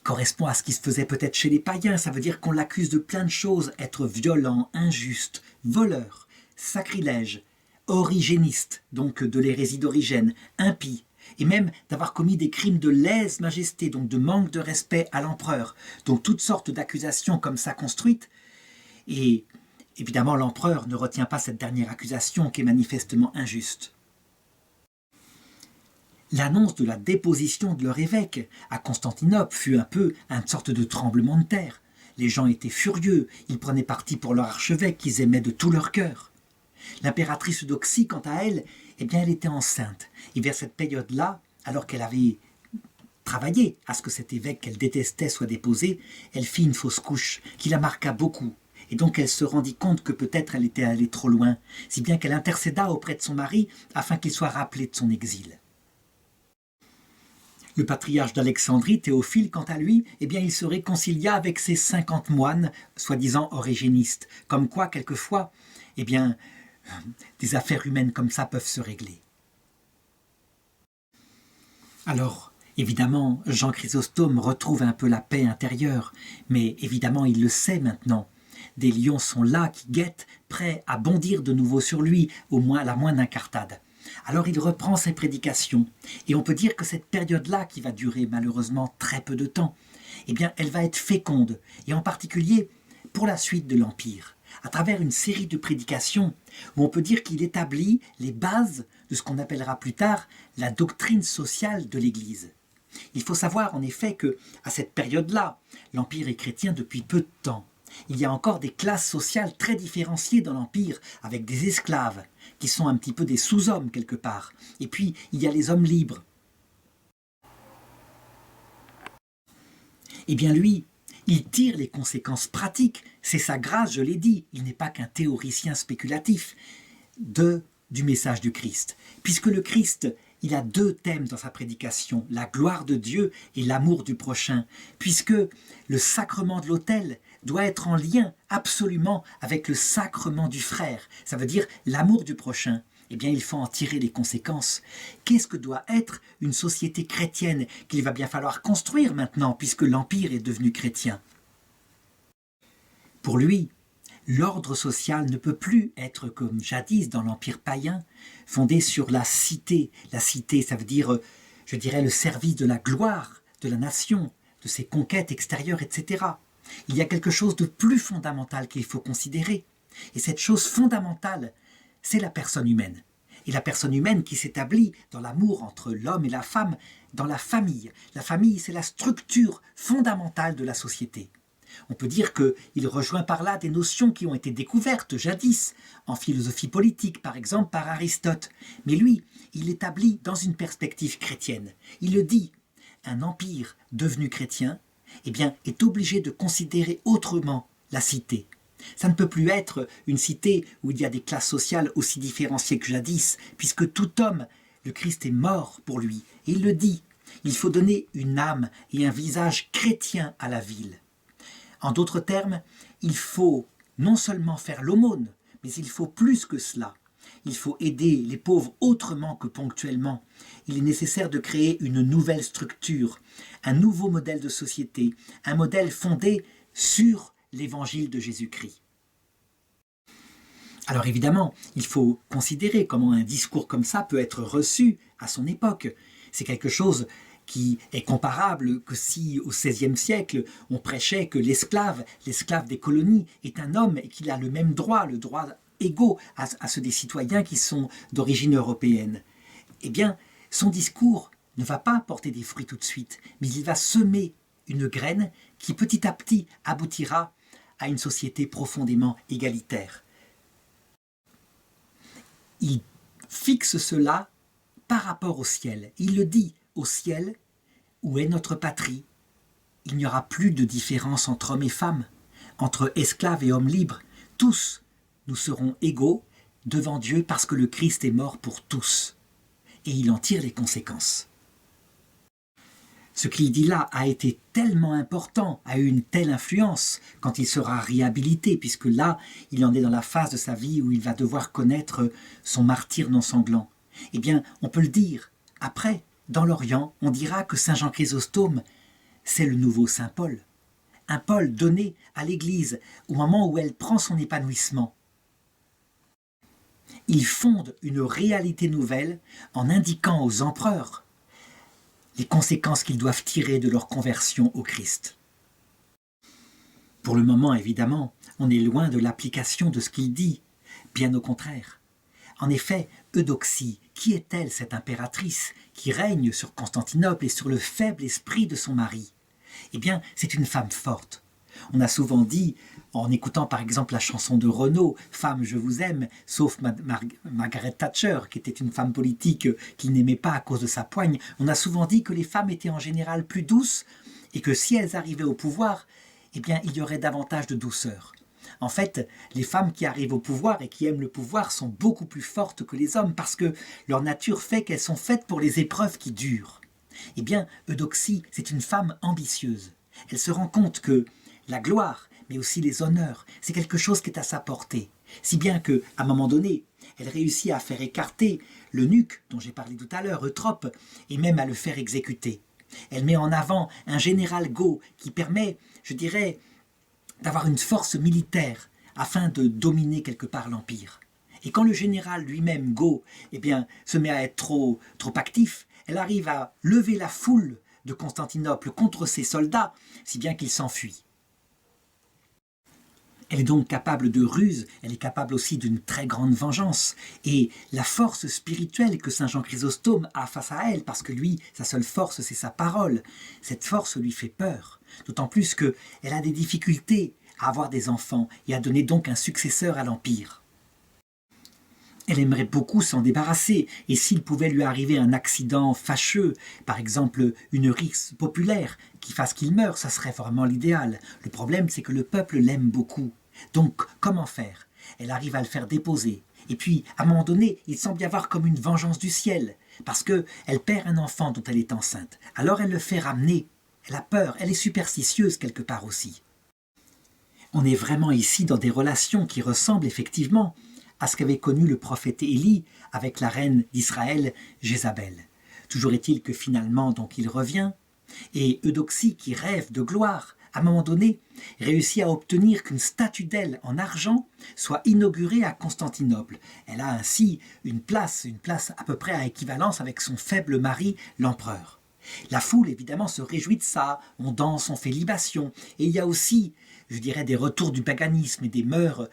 correspond à ce qui se faisait peut-être chez les païens. Ça veut dire qu'on l'accuse de plein de choses, être violent, injuste, voleur, sacrilège, origéniste, donc de l'hérésie d'Origène, impie, et même d'avoir commis des crimes de lèse-majesté, donc de manque de respect à l'empereur. Donc toutes sortes d'accusations comme ça construites. Et évidemment, l'empereur ne retient pas cette dernière accusation qui est manifestement injuste. L'annonce de la déposition de leur évêque à Constantinople fut un peu une sorte de tremblement de terre. Les gens étaient furieux, ils prenaient parti pour leur archevêque qu'ils aimaient de tout leur cœur. L'impératrice Eudoxie, quant à elle, eh bien, elle était enceinte. Et vers cette période-là, alors qu'elle avait travaillé à ce que cet évêque qu'elle détestait soit déposé, elle fit une fausse couche qui la marqua beaucoup. Et donc elle se rendit compte que peut-être elle était allée trop loin, si bien qu'elle intercéda auprès de son mari afin qu'il soit rappelé de son exil. Le patriarche d'Alexandrie, Théophile, quant à lui, eh bien, il se réconcilia avec ses 50 moines, soi-disant origénistes, comme quoi, quelquefois, eh bien, des affaires humaines comme ça peuvent se régler. Alors, évidemment, Jean Chrysostome retrouve un peu la paix intérieure, mais évidemment, il le sait maintenant. Des lions sont là qui guettent, prêts à bondir de nouveau sur lui, au moins à la moindre incartade. Alors il reprend ses prédications, et on peut dire que cette période-là, qui va durer malheureusement très peu de temps, eh bien, elle va être féconde, et en particulier pour la suite de l'Empire, à travers une série de prédications où on peut dire qu'il établit les bases de ce qu'on appellera plus tard la doctrine sociale de l'Église. Il faut savoir en effet que à cette période-là, l'Empire est chrétien depuis peu de temps. Il y a encore des classes sociales très différenciées dans l'Empire, avec des esclaves, qui sont un petit peu des sous-hommes quelque part. Et puis, il y a les hommes libres. Eh bien lui, il tire les conséquences pratiques, c'est sa grâce, je l'ai dit, il n'est pas qu'un théoricien spéculatif du message du Christ. Puisque le Christ, il a deux thèmes dans sa prédication, la gloire de Dieu et l'amour du prochain, puisque le sacrement de l'autel doit être en lien absolument avec le sacrement du frère, ça veut dire l'amour du prochain. Eh bien, il faut en tirer les conséquences. Qu'est-ce que doit être une société chrétienne qu'il va bien falloir construire maintenant, puisque l'Empire est devenu chrétien? Pour lui, l'ordre social ne peut plus être comme jadis dans l'Empire païen, fondé sur la cité. La cité, ça veut dire, je dirais, le service de la gloire de la nation, de ses conquêtes extérieures, etc. Il y a quelque chose de plus fondamental qu'il faut considérer. Et cette chose fondamentale, c'est la personne humaine. Et la personne humaine qui s'établit dans l'amour entre l'homme et la femme, dans la famille. La famille, c'est la structure fondamentale de la société. On peut dire qu'il rejoint par là des notions qui ont été découvertes jadis, en philosophie politique par exemple par Aristote. Mais lui, il l'établit dans une perspective chrétienne. Il le dit, un empire devenu chrétien, eh bien, est obligé de considérer autrement la cité. Ça ne peut plus être une cité où il y a des classes sociales aussi différenciées que jadis, puisque tout homme, le Christ est mort pour lui. Et il le dit, il faut donner une âme et un visage chrétien à la ville. En d'autres termes, il faut non seulement faire l'aumône, mais il faut plus que cela. Il faut aider les pauvres autrement que ponctuellement. Il est nécessaire de créer une nouvelle structure, un nouveau modèle de société, un modèle fondé sur l'évangile de Jésus-Christ. Alors évidemment, il faut considérer comment un discours comme ça peut être reçu à son époque. C'est quelque chose qui est comparable que si au XVIe siècle on prêchait que l'esclave des colonies est un homme et qu'il a le même droit, le droit égaux à ceux des citoyens qui sont d'origine européenne. Eh bien, son discours ne va pas porter des fruits tout de suite, mais il va semer une graine qui petit à petit aboutira à une société profondément égalitaire. Il fixe cela par rapport au ciel. Il le dit, au ciel, où est notre patrie, il n'y aura plus de différence entre hommes et femmes, entre esclaves et hommes libres. Tous, nous serons égaux devant Dieu parce que le Christ est mort pour tous. Et il en tire les conséquences. Ce qu'il dit là a été tellement important, a eu une telle influence quand il sera réhabilité, puisque là, il en est dans la phase de sa vie où il va devoir connaître son martyre non sanglant. Eh bien, on peut le dire, après, dans l'Orient, on dira que Saint Jean Chrysostome, c'est le nouveau Saint Paul. Un Paul donné à l'Église au moment où elle prend son épanouissement. Il fonde une réalité nouvelle en indiquant aux empereurs les conséquences qu'ils doivent tirer de leur conversion au Christ. Pour le moment, évidemment, on est loin de l'application de ce qu'il dit, bien au contraire. En effet, Eudoxie, qui est-elle cette impératrice qui règne sur Constantinople et sur le faible esprit de son mari? Eh bien, c'est une femme forte. On a souvent dit, en écoutant par exemple la chanson de Renaud, « Femme, je vous aime », sauf Margaret Thatcher, qui était une femme politique qu'il n'aimait pas à cause de sa poigne, on a souvent dit que les femmes étaient en général plus douces et que si elles arrivaient au pouvoir, eh bien, il y aurait davantage de douceur. En fait, les femmes qui arrivent au pouvoir et qui aiment le pouvoir sont beaucoup plus fortes que les hommes parce que leur nature fait qu'elles sont faites pour les épreuves qui durent. Eh bien, Eudoxie, c'est une femme ambitieuse. Elle se rend compte que la gloire, mais aussi les honneurs, c'est quelque chose qui est à sa portée. Si bien qu'à un moment donné, elle réussit à faire écarter l'eunuque dont j'ai parlé tout à l'heure, Eutrope, et même à le faire exécuter. Elle met en avant un général Go qui permet, je dirais, d'avoir une force militaire afin de dominer quelque part l'Empire. Et quand le général lui-même, Go, eh bien, se met à être trop actif, elle arrive à lever la foule de Constantinople contre ses soldats, si bien qu'ils s'enfuient. Elle est donc capable de ruse, elle est capable aussi d'une très grande vengeance. Et la force spirituelle que Saint Jean Chrysostome a face à elle, parce que lui, sa seule force, c'est sa parole, cette force lui fait peur. D'autant plus qu'elle a des difficultés à avoir des enfants et à donner donc un successeur à l'Empire. Elle aimerait beaucoup s'en débarrasser, et s'il pouvait lui arriver un accident fâcheux, par exemple une rixe populaire qui fasse qu'il meure, ça serait vraiment l'idéal. Le problème, c'est que le peuple l'aime beaucoup. Donc, comment faire? Elle arrive à le faire déposer. Et puis, à un moment donné, il semble y avoir comme une vengeance du ciel, parce qu'elle perd un enfant dont elle est enceinte. Alors elle le fait ramener. Elle a peur, elle est superstitieuse quelque part aussi. On est vraiment ici dans des relations qui ressemblent effectivement à ce qu'avait connu le prophète Élie avec la reine d'Israël, Jézabel. Toujours est-il que finalement, donc, il revient, et Eudoxie, qui rêve de gloire, à un moment donné, réussit à obtenir qu'une statue d'elle en argent soit inaugurée à Constantinople. Elle a ainsi une place à peu près à équivalence avec son faible mari, l'empereur. La foule, évidemment, se réjouit de ça, on danse, on fait libation, et il y a aussi, je dirais, des retours du paganisme et des mœurs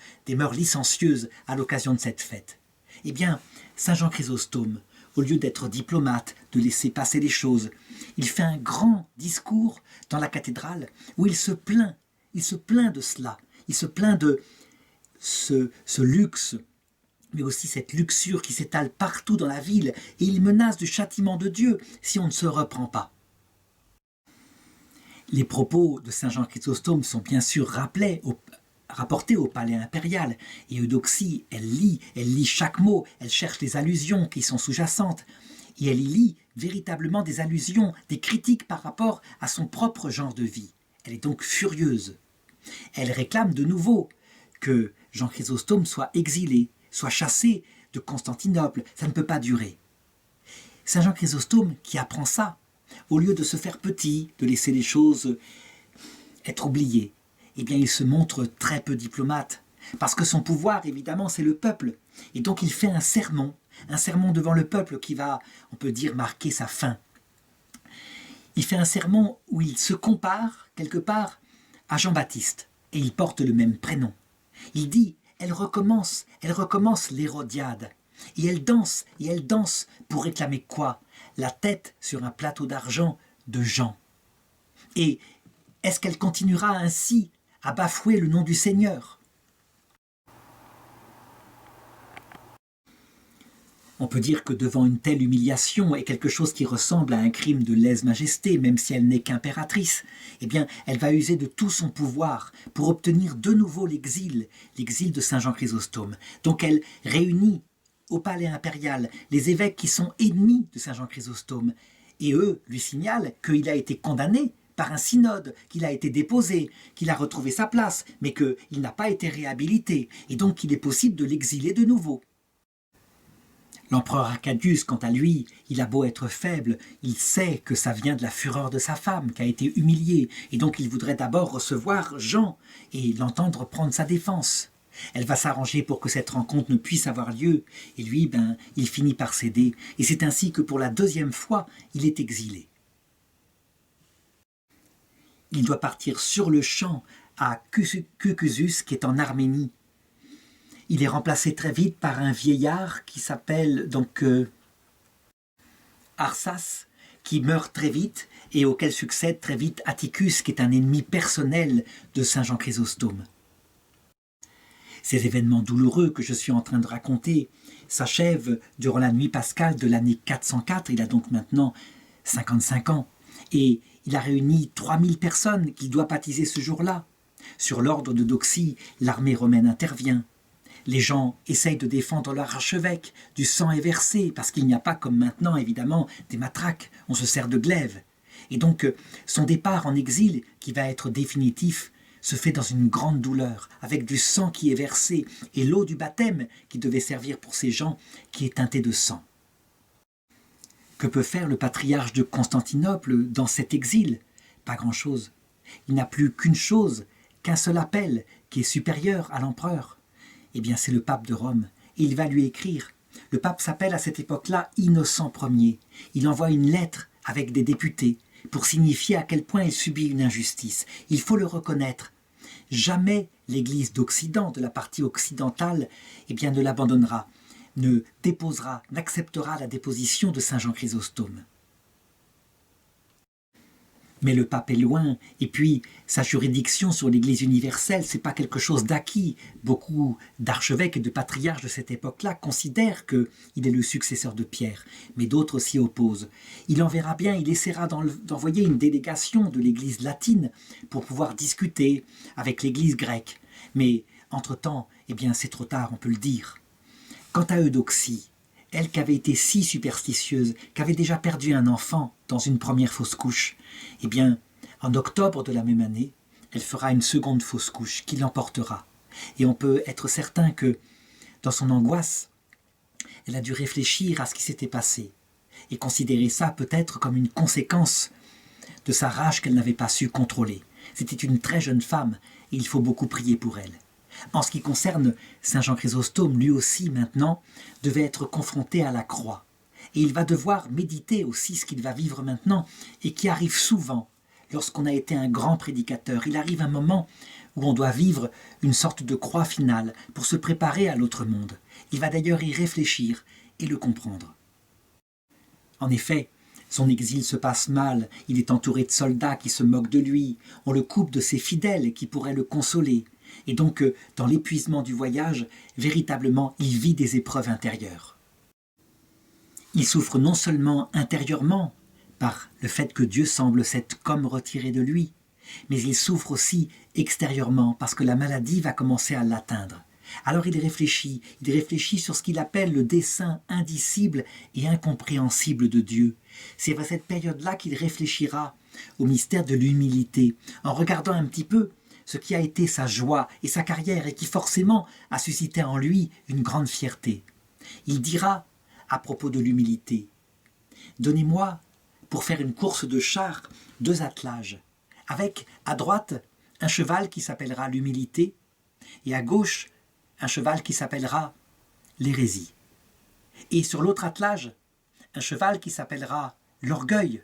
licencieuses à l'occasion de cette fête. Eh bien, Saint Jean Chrysostome, au lieu d'être diplomate, de laisser passer les choses, il fait un grand discours dans la cathédrale où il se plaint de cela, il se plaint de ce luxe, mais aussi cette luxure qui s'étale partout dans la ville, et il menace du châtiment de Dieu si on ne se reprend pas. Les propos de Saint Jean Chrysostome sont bien sûr rapportés au palais impérial, et Eudoxie, elle lit chaque mot, elle cherche les allusions qui sont sous-jacentes, et elle y lit véritablement des allusions, des critiques par rapport à son propre genre de vie. Elle est donc furieuse. Elle réclame de nouveau que Jean Chrysostome soit exilé, soit chassé de Constantinople, ça ne peut pas durer. Saint Jean Chrysostome, qui apprend ça, au lieu de se faire petit, de laisser les choses être oubliées, eh bien il se montre très peu diplomate, parce que son pouvoir, évidemment, c'est le peuple. Et donc il fait un sermon devant le peuple qui va, on peut dire, marquer sa fin. Il fait un sermon où il se compare, quelque part, à Jean-Baptiste, et il porte le même prénom. Il dit, elle recommence l'Hérodiade, et elle danse pour réclamer quoi? La tête sur un plateau d'argent de Jean. Et est-ce qu'elle continuera ainsi à bafouer le nom du Seigneur? On peut dire que devant une telle humiliation et quelque chose qui ressemble à un crime de lèse-majesté, même si elle n'est qu'impératrice, eh bien, elle va user de tout son pouvoir pour obtenir de nouveau l'exil de Saint Jean Chrysostome. Donc elle réunit au palais impérial les évêques qui sont ennemis de Saint Jean Chrysostome, et eux lui signalent qu'il a été condamné par un synode, qu'il a été déposé, qu'il a retrouvé sa place, mais qu'il n'a pas été réhabilité, et donc qu'il est possible de l'exiler de nouveau. L'empereur Arcadius, quant à lui, il a beau être faible, il sait que ça vient de la fureur de sa femme, qui a été humiliée, et donc il voudrait d'abord recevoir Jean et l'entendre prendre sa défense. Elle va s'arranger pour que cette rencontre ne puisse avoir lieu, et lui, il finit par céder, et c'est ainsi que pour la deuxième fois, il est exilé. Il doit partir sur le champ à Cucusus, qui est en Arménie. Il est remplacé très vite par un vieillard qui s'appelle donc Arsas, qui meurt très vite et auquel succède très vite Atticus, qui est un ennemi personnel de Saint Jean Chrysostome. Ces événements douloureux que je suis en train de raconter s'achèvent durant la nuit pascale de l'année 404, il a donc maintenant 55 ans, et il a réuni 3000 personnes qu'il doit baptiser ce jour-là. Sur l'ordre de Doxie, l'armée romaine intervient. Les gens essayent de défendre leur archevêque, du sang est versé, parce qu'il n'y a pas comme maintenant, évidemment, des matraques, on se sert de glaive. Et donc, son départ en exil, qui va être définitif, se fait dans une grande douleur, avec du sang qui est versé, et l'eau du baptême, qui devait servir pour ces gens, qui est teintée de sang. Que peut faire le patriarche de Constantinople dans cet exil? Pas grand-chose. Il n'a plus qu'une chose, qu'un seul appel, qui est supérieur à l'empereur. Eh bien, c'est le pape de Rome, et il va lui écrire. Le pape s'appelle à cette époque-là Innocent Ier. Il envoie une lettre avec des députés pour signifier à quel point il subit une injustice. Il faut le reconnaître. Jamais l'Église d'Occident, de la partie occidentale, eh bien, ne l'abandonnera, ne déposera, n'acceptera la déposition de Saint Jean Chrysostome. Mais le pape est loin, et puis sa juridiction sur l'Église universelle, c'est pas quelque chose d'acquis. Beaucoup d'archevêques et de patriarches de cette époque-là considèrent qu'il est le successeur de Pierre, mais d'autres s'y opposent. Il en verra bien, il essaiera d'envoyer une délégation de l'Église latine pour pouvoir discuter avec l'Église grecque. Mais entre-temps, eh bien c'est trop tard, on peut le dire. Quant à Eudoxie, elle qui avait été si superstitieuse, qui avait déjà perdu un enfant dans une première fausse couche, eh bien, en octobre de la même année, elle fera une seconde fausse couche qui l'emportera. Et on peut être certain que, dans son angoisse, elle a dû réfléchir à ce qui s'était passé et considérer ça peut-être comme une conséquence de sa rage qu'elle n'avait pas su contrôler. C'était une très jeune femme et il faut beaucoup prier pour elle. En ce qui concerne Saint Jean Chrysostome, lui aussi maintenant devait être confronté à la croix. Et il va devoir méditer aussi ce qu'il va vivre maintenant et qui arrive souvent lorsqu'on a été un grand prédicateur. Il arrive un moment où on doit vivre une sorte de croix finale pour se préparer à l'autre monde. Il va d'ailleurs y réfléchir et le comprendre. En effet, son exil se passe mal, il est entouré de soldats qui se moquent de lui, on le coupe de ses fidèles qui pourraient le consoler. Et donc, dans l'épuisement du voyage, véritablement, il vit des épreuves intérieures. Il souffre non seulement intérieurement, par le fait que Dieu semble s'être comme retiré de lui, mais il souffre aussi extérieurement, parce que la maladie va commencer à l'atteindre. Alors il réfléchit sur ce qu'il appelle le dessein indicible et incompréhensible de Dieu. C'est à cette période-là qu'il réfléchira au mystère de l'humilité, en regardant un petit peu ce qui a été sa joie et sa carrière et qui forcément a suscité en lui une grande fierté. Il dira à propos de l'humilité, « Donnez-moi, pour faire une course de chars, 2 attelages, avec à droite un cheval qui s'appellera l'humilité et à gauche un cheval qui s'appellera l'hérésie. Et sur l'autre attelage, un cheval qui s'appellera l'orgueil.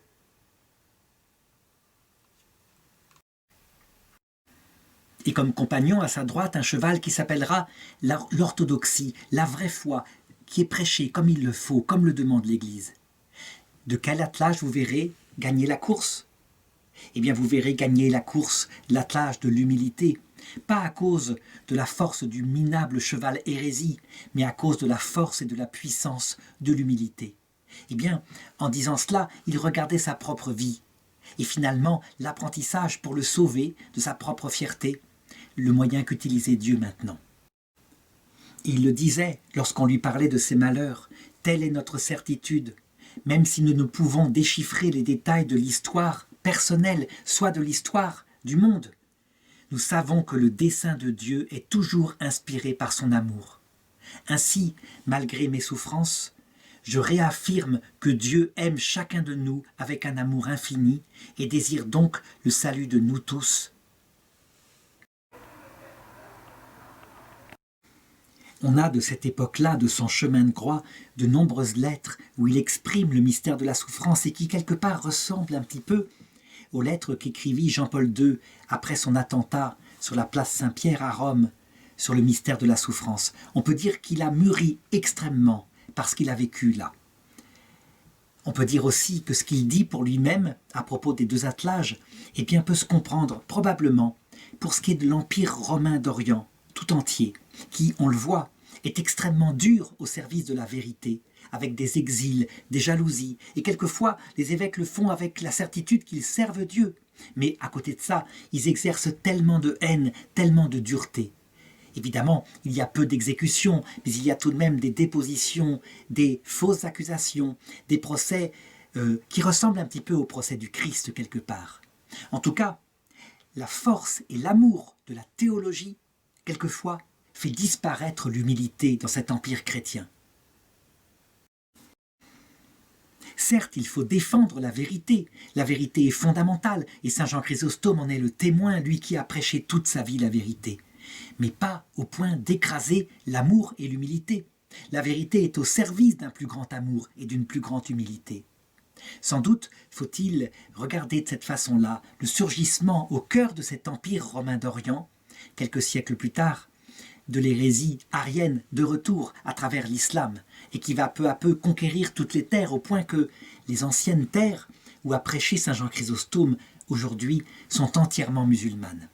Et comme compagnon à sa droite, un cheval qui s'appellera l'orthodoxie, la vraie foi, qui est prêchée comme il le faut, comme le demande l'Église. De quel attelage vous verrez gagner la course ? Eh bien, vous verrez gagner la course, l'attelage de l'humilité, pas à cause de la force du minable cheval hérésie, mais à cause de la force et de la puissance de l'humilité. Eh bien, en disant cela, il regardait sa propre vie, et finalement l'apprentissage pour le sauver de sa propre fierté, le moyen qu'utilisait Dieu maintenant. Il le disait lorsqu'on lui parlait de ses malheurs, telle est notre certitude, même si nous ne pouvons déchiffrer les détails de l'histoire personnelle, soit de l'histoire du monde. Nous savons que le dessein de Dieu est toujours inspiré par son amour. Ainsi, malgré mes souffrances, je réaffirme que Dieu aime chacun de nous avec un amour infini et désire donc le salut de nous tous. On a de cette époque-là, de son chemin de croix, de nombreuses lettres où il exprime le mystère de la souffrance et qui quelque part ressemblent un petit peu aux lettres qu'écrivit Jean-Paul II après son attentat sur la place Saint-Pierre à Rome, sur le mystère de la souffrance. On peut dire qu'il a mûri extrêmement parce qu'il a vécu là. On peut dire aussi que ce qu'il dit pour lui-même à propos des 2 attelages, eh bien, peut se comprendre probablement pour ce qui est de l'Empire romain d'Orient tout entier, qui, on le voit, est extrêmement dur au service de la vérité, avec des exils, des jalousies, et quelquefois les évêques le font avec la certitude qu'ils servent Dieu. Mais à côté de ça, ils exercent tellement de haine, tellement de dureté. Évidemment, il y a peu d'exécutions, mais il y a tout de même des dépositions, des fausses accusations, des procès qui ressemblent un petit peu au procès du Christ quelque part. En tout cas, la force et l'amour de la théologie, quelquefois, fait disparaître l'humilité dans cet empire chrétien. Certes, il faut défendre la vérité est fondamentale, et Saint Jean Chrysostome en est le témoin, lui qui a prêché toute sa vie la vérité. Mais pas au point d'écraser l'amour et l'humilité. La vérité est au service d'un plus grand amour et d'une plus grande humilité. Sans doute faut-il regarder de cette façon-là le surgissement au cœur de cet empire romain d'Orient, quelques siècles plus tard, de l'hérésie arienne de retour à travers l'islam, et qui va peu à peu conquérir toutes les terres au point que les anciennes terres où a prêché Saint Jean Chrysostome aujourd'hui, sont entièrement musulmanes.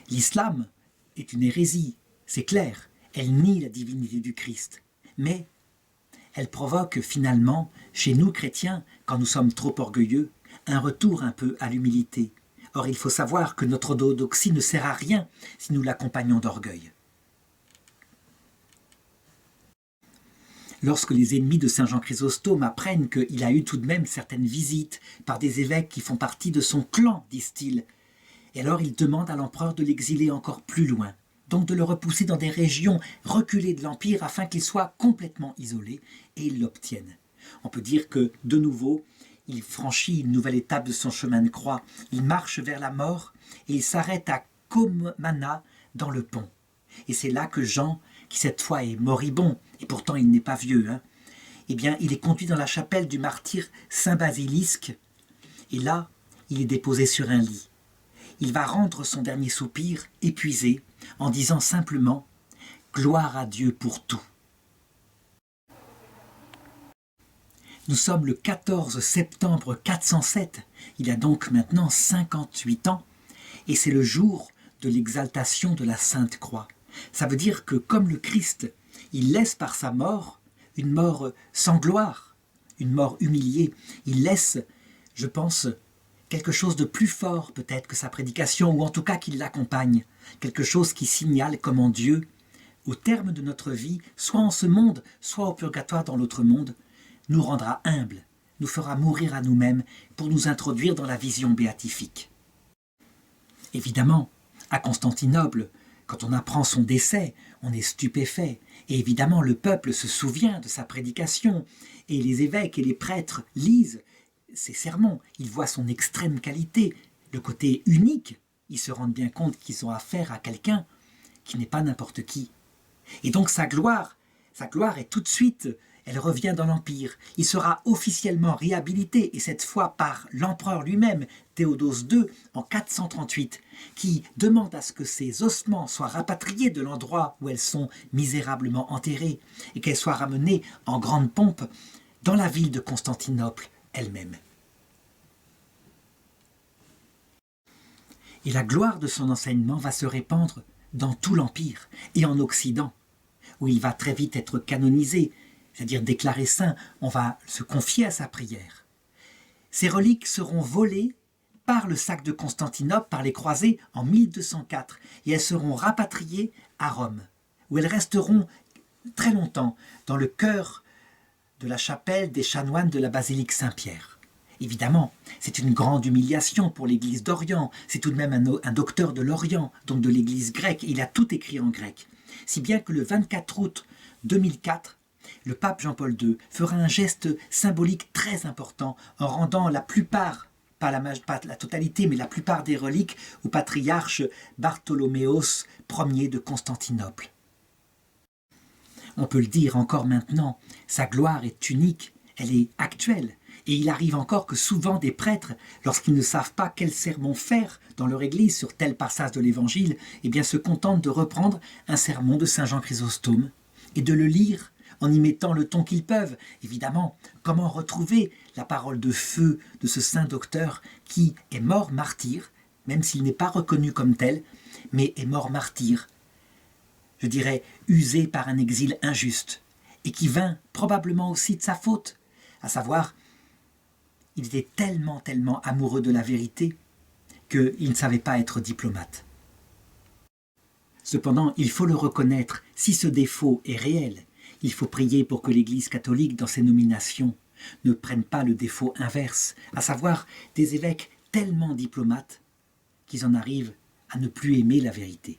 L'islam est une hérésie, c'est clair, elle nie la divinité du Christ, mais elle provoque finalement, chez nous chrétiens, quand nous sommes trop orgueilleux, un retour un peu à l'humilité. Or, il faut savoir que notre orthodoxie ne sert à rien si nous l'accompagnons d'orgueil. Lorsque les ennemis de Saint Jean Chrysostome apprennent qu'il a eu tout de même certaines visites par des évêques qui font partie de son clan, disent-ils, et alors ils demandent à l'empereur de l'exiler encore plus loin, donc de le repousser dans des régions reculées de l'Empire afin qu'il soit complètement isolé, et ils l'obtiennent. On peut dire que, de nouveau, il franchit une nouvelle étape de son chemin de croix, il marche vers la mort, et il s'arrête à Comana dans le pont. Et c'est là que Jean, qui cette fois est moribond, et pourtant il n'est pas vieux, eh bien il est conduit dans la chapelle du martyr Saint Basilisque, et là, il est déposé sur un lit. Il va rendre son dernier soupir, épuisé, en disant simplement « Gloire à Dieu pour tout ». Nous sommes le 14 septembre 407, il y a donc maintenant 58 ans, et c'est le jour de l'exaltation de la Sainte Croix. Ça veut dire que comme le Christ, il laisse par sa mort une mort sans gloire, une mort humiliée. Il laisse, je pense, quelque chose de plus fort peut-être que sa prédication, ou en tout cas qui l'accompagne, quelque chose qui signale comment Dieu, au terme de notre vie, soit en ce monde, soit au purgatoire dans l'autre monde, nous rendra humbles, nous fera mourir à nous-mêmes pour nous introduire dans la vision béatifique. Évidemment, à Constantinople, quand on apprend son décès, on est stupéfait. Et évidemment, le peuple se souvient de sa prédication. Et les évêques et les prêtres lisent ses sermons. Ils voient son extrême qualité, le côté unique. Ils se rendent bien compte qu'ils ont affaire à quelqu'un qui n'est pas n'importe qui. Et donc sa gloire est tout de suite, elle revient dans l'Empire. Il sera officiellement réhabilité, et cette fois par l'empereur lui-même, Théodose II, en 438, qui demande à ce que ses ossements soient rapatriés de l'endroit où elles sont misérablement enterrées, et qu'elles soient ramenées en grande pompe dans la ville de Constantinople elle-même. Et la gloire de son enseignement va se répandre dans tout l'Empire, et en Occident, où il va très vite être canonisé, c'est-à-dire déclaré saint, on va se confier à sa prière. Ces reliques seront volées par le sac de Constantinople, par les croisés, en 1204, et elles seront rapatriées à Rome, où elles resteront très longtemps dans le cœur de la chapelle des chanoines de la basilique Saint-Pierre. Évidemment, c'est une grande humiliation pour l'Église d'Orient, c'est tout de même un docteur de l'Orient, donc de l'Église grecque, et il a tout écrit en grec. Si bien que le 24 août 2004, le pape Jean-Paul II fera un geste symbolique très important en rendant la plupart, pas la totalité, mais la plupart des reliques au patriarche Bartholoméos Ier de Constantinople. On peut le dire encore maintenant, sa gloire est unique, elle est actuelle. Et il arrive encore que souvent des prêtres, lorsqu'ils ne savent pas quel sermon faire dans leur église sur tel passage de l'évangile, eh bien se contentent de reprendre un sermon de Saint Jean Chrysostome et de le lire en y mettant le ton qu'ils peuvent. Évidemment, comment retrouver la parole de feu de ce saint docteur qui est mort martyr, même s'il n'est pas reconnu comme tel, mais est mort martyr, je dirais usé par un exil injuste, et qui vint probablement aussi de sa faute, à savoir, il était tellement amoureux de la vérité qu'il ne savait pas être diplomate. Cependant, il faut le reconnaître, si ce défaut est réel, il faut prier pour que l'Église catholique, dans ses nominations, ne prenne pas le défaut inverse, à savoir des évêques tellement diplomates qu'ils en arrivent à ne plus aimer la vérité.